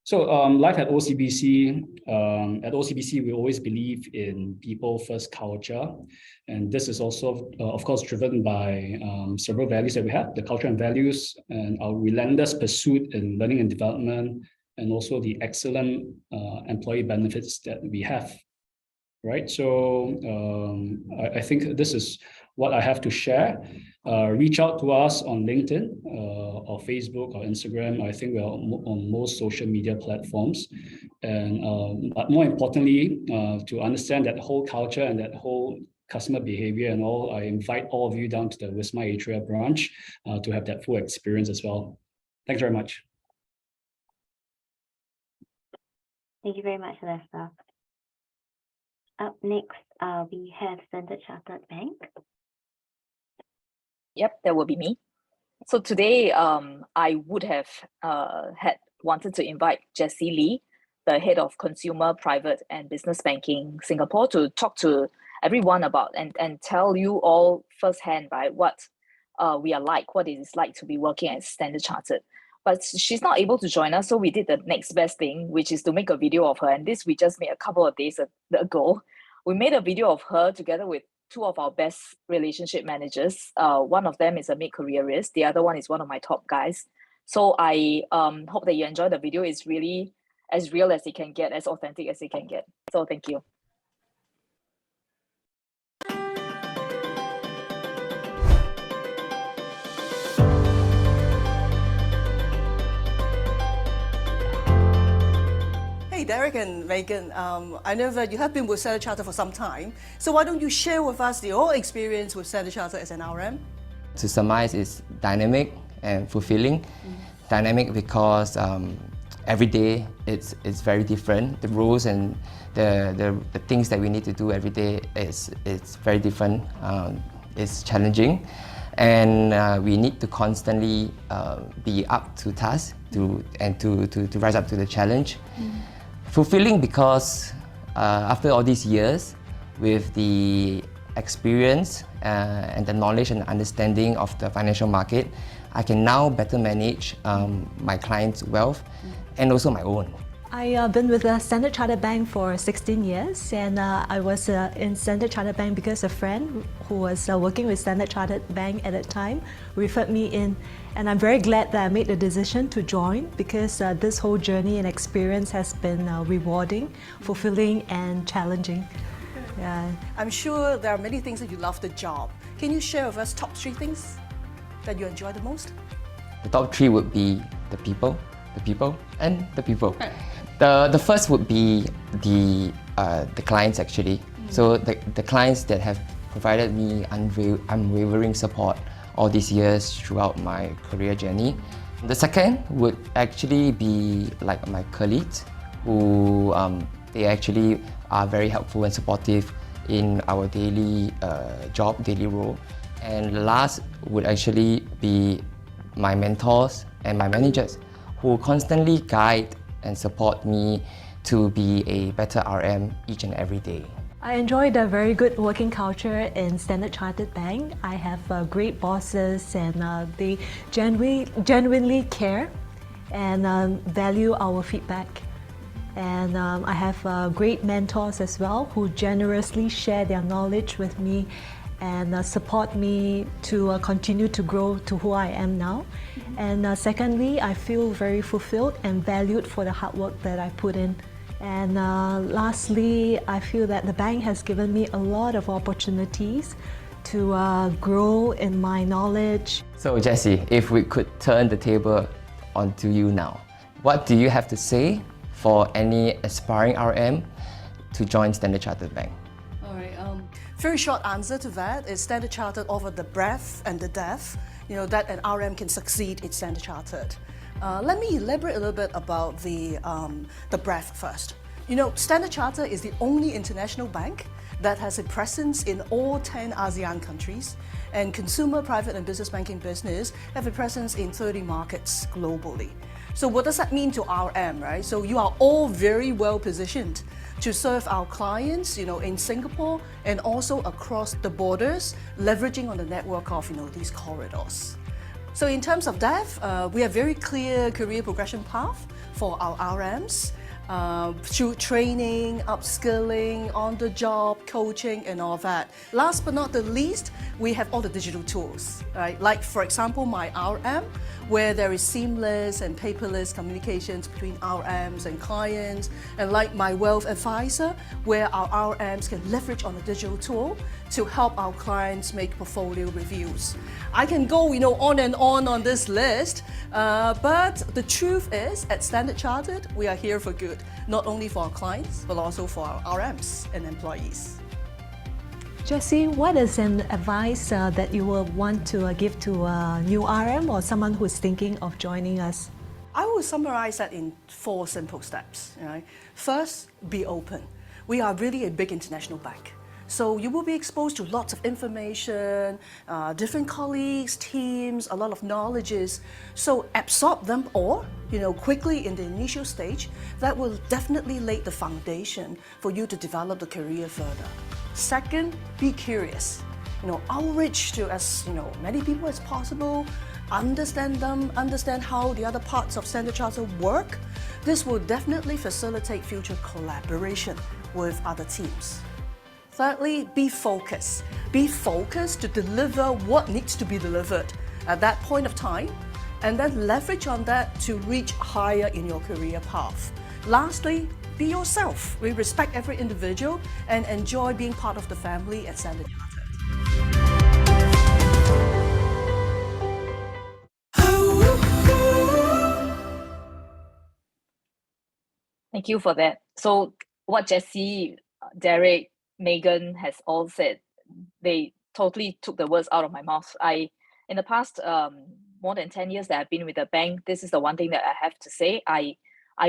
So life at OCBC, we always believe in people first culture. And this is also, of course, driven by several values that we have, the culture and values, and our relentless pursuit in learning and development, and also the excellent employee benefits that we have, right? So I think this is what I have to share. Reach out to us on LinkedIn or Facebook or Instagram. I think we're on most social media platforms. And but more importantly, to understand that whole culture and that whole customer behavior and all, I invite all of you down to the Wisma Atria branch to have that full experience as well. Thanks very much. Thank you very much, Lester. Up next, we have Standard Chartered Bank. Yep, that will be me. So today, I would have wanted to invite Jessie Lee, the head of Consumer, Private and Business Banking Singapore, to talk to everyone about and tell you all firsthand, right, what we are like, what it is like to be working at Standard Chartered. But she's not able to join us, so we did the next best thing, which is to make a video of her. And this we just made a couple of days ago. We made a video of her together with two of our best relationship managers. One of them is a mid-careerist. The other one is one of my top guys. So I hope that you enjoy the video. It's really as real as it can get, as authentic as it can get. So thank you. Hey, Derek and Megan, I know that you have been with Standard Chartered for some time. So why don't you share with us your experience with Standard Chartered as an RM? To surmise, it's dynamic and fulfilling. Dynamic because every day it's very different. The rules and the things that we need to do every day it's very different. It's challenging, and we need to constantly be up to task to rise up to the challenge. Fulfilling because after all these years, with the experience and the knowledge and understanding of the financial market, I can now better manage my clients' wealth and also my own. I've been with Standard Chartered Bank for 16 years, and I was in Standard Chartered Bank because a friend who was working with Standard Chartered Bank at that time referred me in, and I'm very glad that I made the decision to join because this whole journey and experience has been rewarding, fulfilling and challenging. Yeah. I'm sure there are many things that you love the job. Can you share with us top 3 things that you enjoy the most? The top 3 would be the people, and the people. The first would be the clients actually. So the clients that have provided me unwavering support all these years throughout my career journey. The second would actually be like my colleagues who they actually are very helpful and supportive in our daily job, daily role. And the last would actually be my mentors and my managers who constantly guide and support me to be a better RM each and every day. I enjoyed a very good working culture in Standard Chartered Bank. I have great bosses and they genuinely care and value our feedback. And I have great mentors as well who generously share their knowledge with me and support me to continue to grow to who I am now. And secondly, I feel very fulfilled and valued for the hard work that I put in. And lastly, I feel that the bank has given me a lot of opportunities to grow in my knowledge. So Jessie, if we could turn the table onto you now, what do you have to say for any aspiring RM to join Standard Chartered Bank? All right, very short answer to that is Standard Chartered offer the breadth and the depth, that an RM can succeed in Standard Chartered. Let me elaborate a little bit about the breadth first. Standard Chartered is the only international bank that has a presence in all 10 ASEAN countries, and consumer, private and business banking business have a presence in 30 markets globally. So what does that mean to RM, right? So you are all very well positioned to serve our clients, in Singapore and also across the borders, leveraging on the network of, these corridors. So in terms of dev, we have very clear career progression path for our RMs. Through training, upskilling, on-the-job coaching and all that. Last but not the least, we have all the digital tools, right? Like for example, my RM, where there is seamless and paperless communications between RMs and clients, and like my wealth advisor, where our RMs can leverage on a digital tool to help our clients make portfolio reviews. I can go, on and on this list, but the truth is, at Standard Chartered, we are here for good, not only for our clients, but also for our RMs and employees. Jessie, what is an advice that you will want to give to a new RM or someone who is thinking of joining us? I will summarize that in 4 simple steps. First, be open. We are really a big international bank. So you will be exposed to lots of information, different colleagues, teams, a lot of knowledges. So absorb them all, quickly in the initial stage. That will definitely lay the foundation for you to develop the career further. Second, be curious. Outreach to as many people as possible. Understand them, understand how the other parts of Standard Chartered work. This will definitely facilitate future collaboration with other teams. Thirdly, be focused. Be focused to deliver what needs to be delivered at that point of time, and then leverage on that to reach higher in your career path. Lastly, be yourself. We respect every individual and enjoy being part of the family at Standard Chartered. Thank you for that. So what Jessie, Derek, Megan has all said, they totally took the words out of my mouth. In the past more than 10 years that I've been with the bank, this is the one thing that I have to say. I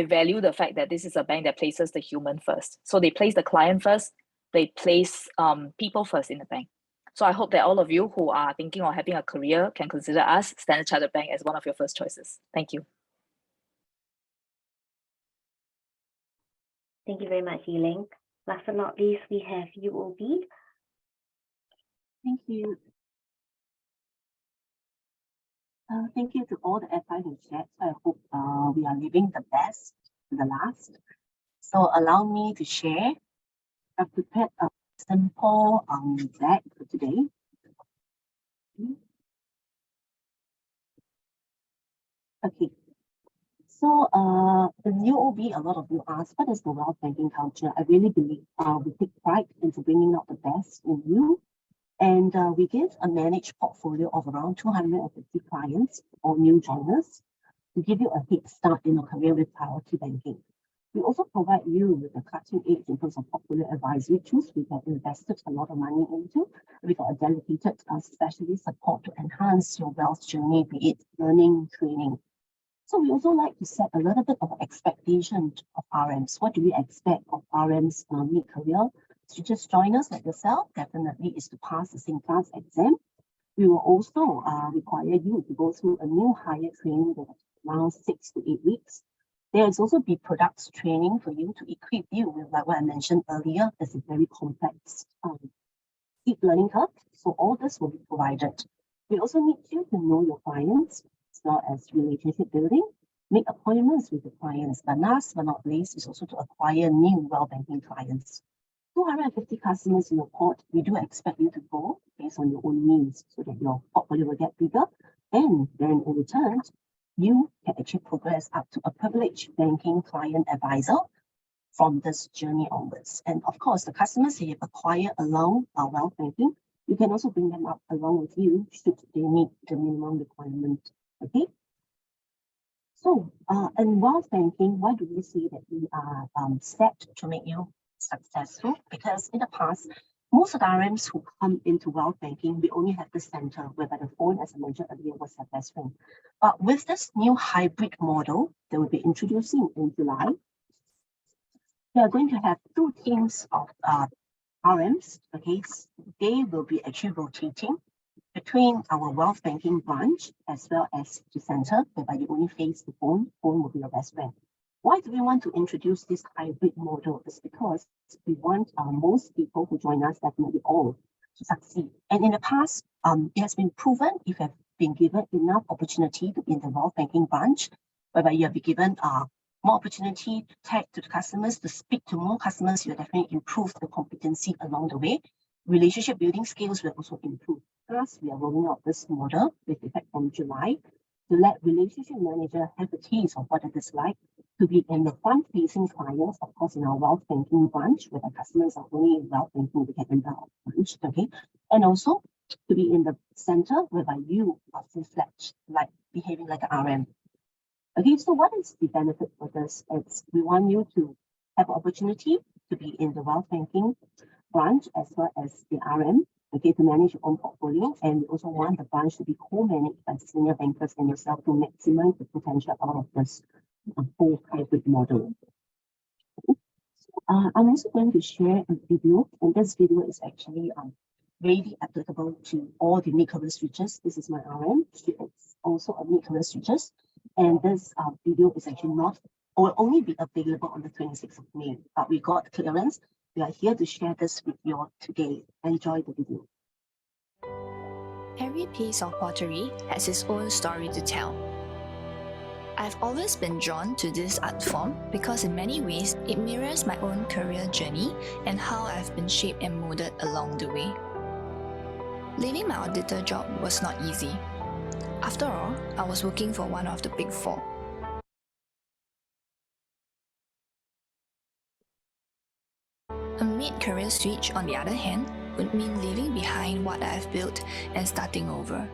value the fact that this is a bank that places the human first. So they place the client first, they place people first in the bank. So I hope that all of you who are thinking of having a career can consider us, Standard Chartered Bank, as one of your first choices. Thank you. Thank you very much, Yiling. Last but not least, we have UOB. Thank you. Thank you to all the advice and chat. I hope we are leaving the best to the last. So allow me to share. I've prepared a simple deck for today. Okay. So the UOB, a lot of you ask, what is the wealth banking culture? I really believe we take pride into bringing out the best in you. And we give a managed portfolio of around 250 clients or new joiners to give you a head start in a career with priority banking. We also provide you with a cutting edge in terms of portfolio advisory tools we have invested a lot of money into. We got a dedicated specialist support to enhance your wealth journey, be it learning, training. So we also like to set a little bit of expectation of RMs. What do we expect of RMs mid-career? To just join us like yourself, definitely is to pass the SingClass exam. We will also require you to go through a new hire training that around 6 to 8 weeks. There is also be products training for you to equip you with, like what I mentioned earlier, it's a very complex steep learning curve. So all this will be provided. We also need you to know your clients as well as relationship building, make appointments with the clients. But last but not least is also to acquire new wealth banking clients. 250 customers in your port, we do expect you to grow based on your own means so that your portfolio will get bigger. And then in return, you can actually progress up to a privileged banking client advisor from this journey onwards. And of course, the customers that you acquire along our wealth banking, you can also bring them up along with you should they meet the minimum requirement. Okay? So, in wealth banking, why do we say that we are set to make you successful? Because in the past, most of the RMs who come into wealth banking, we only have the center whereby the phone, as I mentioned earlier, was their best friend. But with this new hybrid model that we'll be introducing in July, we are going to have 2 teams of RMs, okay, they will be actually rotating between our wealth banking branch as well as the center, whereby you only face the phone will be your best friend. Why do we want to introduce this hybrid model? It's because we want most people who join us, definitely all, to succeed. And in the past, it has been proven if you have been given enough opportunity to be in the wealth banking branch, whereby you have been given more opportunity to tag to the customers, to speak to more customers, you will definitely improve the competency along the way. Relationship building skills will also improve. Plus, we are rolling out this model with effect from July to let relationship manager have a taste of what it is like to be in the front-facing clients, of course, in our wealth banking branch, where the customers are only in wealth banking, we can enter our branch, okay? And also to be in the center, whereby you are full-fledged, like behaving like an RM. Okay, so what is the benefit for this? It's we want you to have opportunity to be in the wealth banking branch as well as the RM, okay, to manage your own portfolio. And we also want the branch to be co-managed by senior bankers and yourself to maximize the potential out of this whole hybrid model. I'm also going to share a video, and this video is actually really applicable to all the mid-career switchers. This is my RM. She is also a mid-career switchers. And this video is actually not, or will only be available on the 26th of May, but we got clearance. We are here to share this with you all today. Enjoy the video. Every piece of pottery has its own story to tell. I've always been drawn to this art form because in many ways it mirrors my own career journey and how I've been shaped and molded along the way. Leaving my auditor job was not easy. After all, I was working for one of the big four. A mid-career switch, on the other hand, would mean leaving behind what I've built and starting over.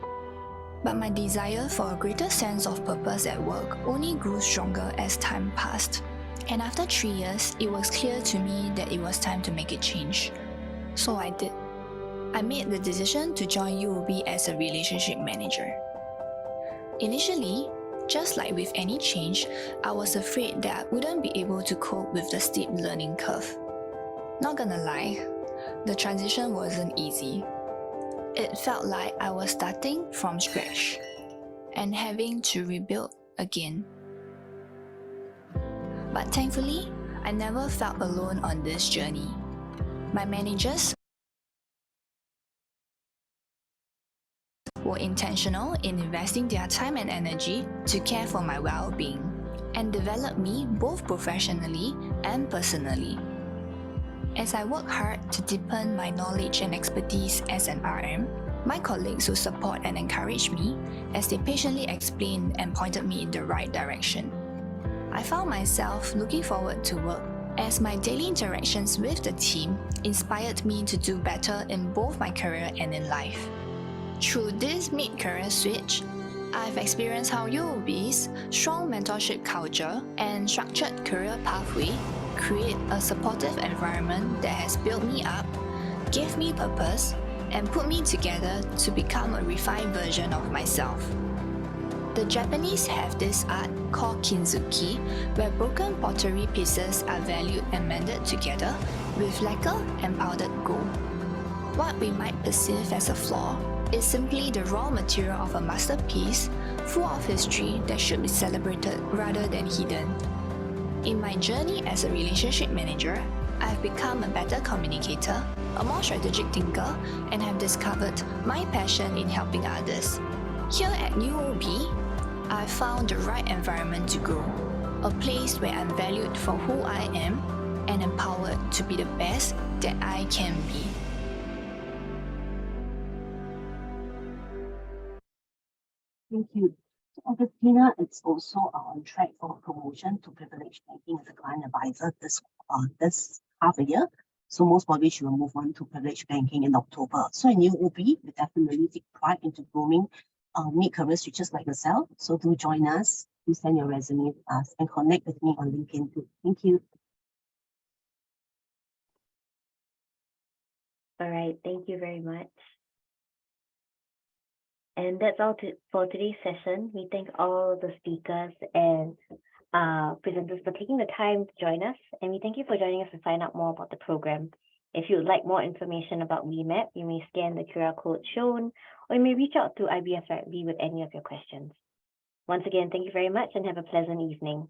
But my desire for a greater sense of purpose at work only grew stronger as time passed. And after 3 years, it was clear to me that it was time to make a change. So I did. I made the decision to join UOB as a relationship manager. Initially, just like with any change, I was afraid that I wouldn't be able to cope with the steep learning curve. Not gonna lie, the transition wasn't easy. It felt like I was starting from scratch and having to rebuild again. But thankfully, I never felt alone on this journey. My managers were intentional in investing their time and energy to care for my well-being and develop me both professionally and personally. As I work hard to deepen my knowledge and expertise as an RM, my colleagues would support and encourage me as they patiently explained and pointed me in the right direction. I found myself looking forward to work as my daily interactions with the team inspired me to do better in both my career and in life. Through this mid-career switch, I've experienced how UOB's strong mentorship culture and structured career pathway create a supportive environment that has built me up, gave me purpose, and put me together to become a refined version of myself. The Japanese have this art called kintsugi, where broken pottery pieces are valued and mended together with lacquer and powdered gold. What we might perceive as a flaw is simply the raw material of a masterpiece full of history that should be celebrated rather than hidden. In my journey as a relationship manager, I've become a better communicator, a more strategic thinker, and have discovered my passion in helping others. Here at UOB, I've found the right environment to grow, a place where I'm valued for who I am and empowered to be the best that I can be. Thank you. So Augustina is also on track for promotion to privileged banking as a client advisor this half a year. So most probably she will move on to privileged banking in October. So in UOB, we definitely take pride into grooming mid-career switchers like yourself. So do join us, do send your resume to us and connect with me on LinkedIn too. Thank you. All right, thank you very much. And that's all for today's session. We thank all the speakers and presenters for taking the time to join us. And we thank you for joining us to find out more about the program. If you would like more information about WMAP, you may scan the QR code shown, or you may reach out to IBF directly with any of your questions. Once again, thank you very much and have a pleasant evening.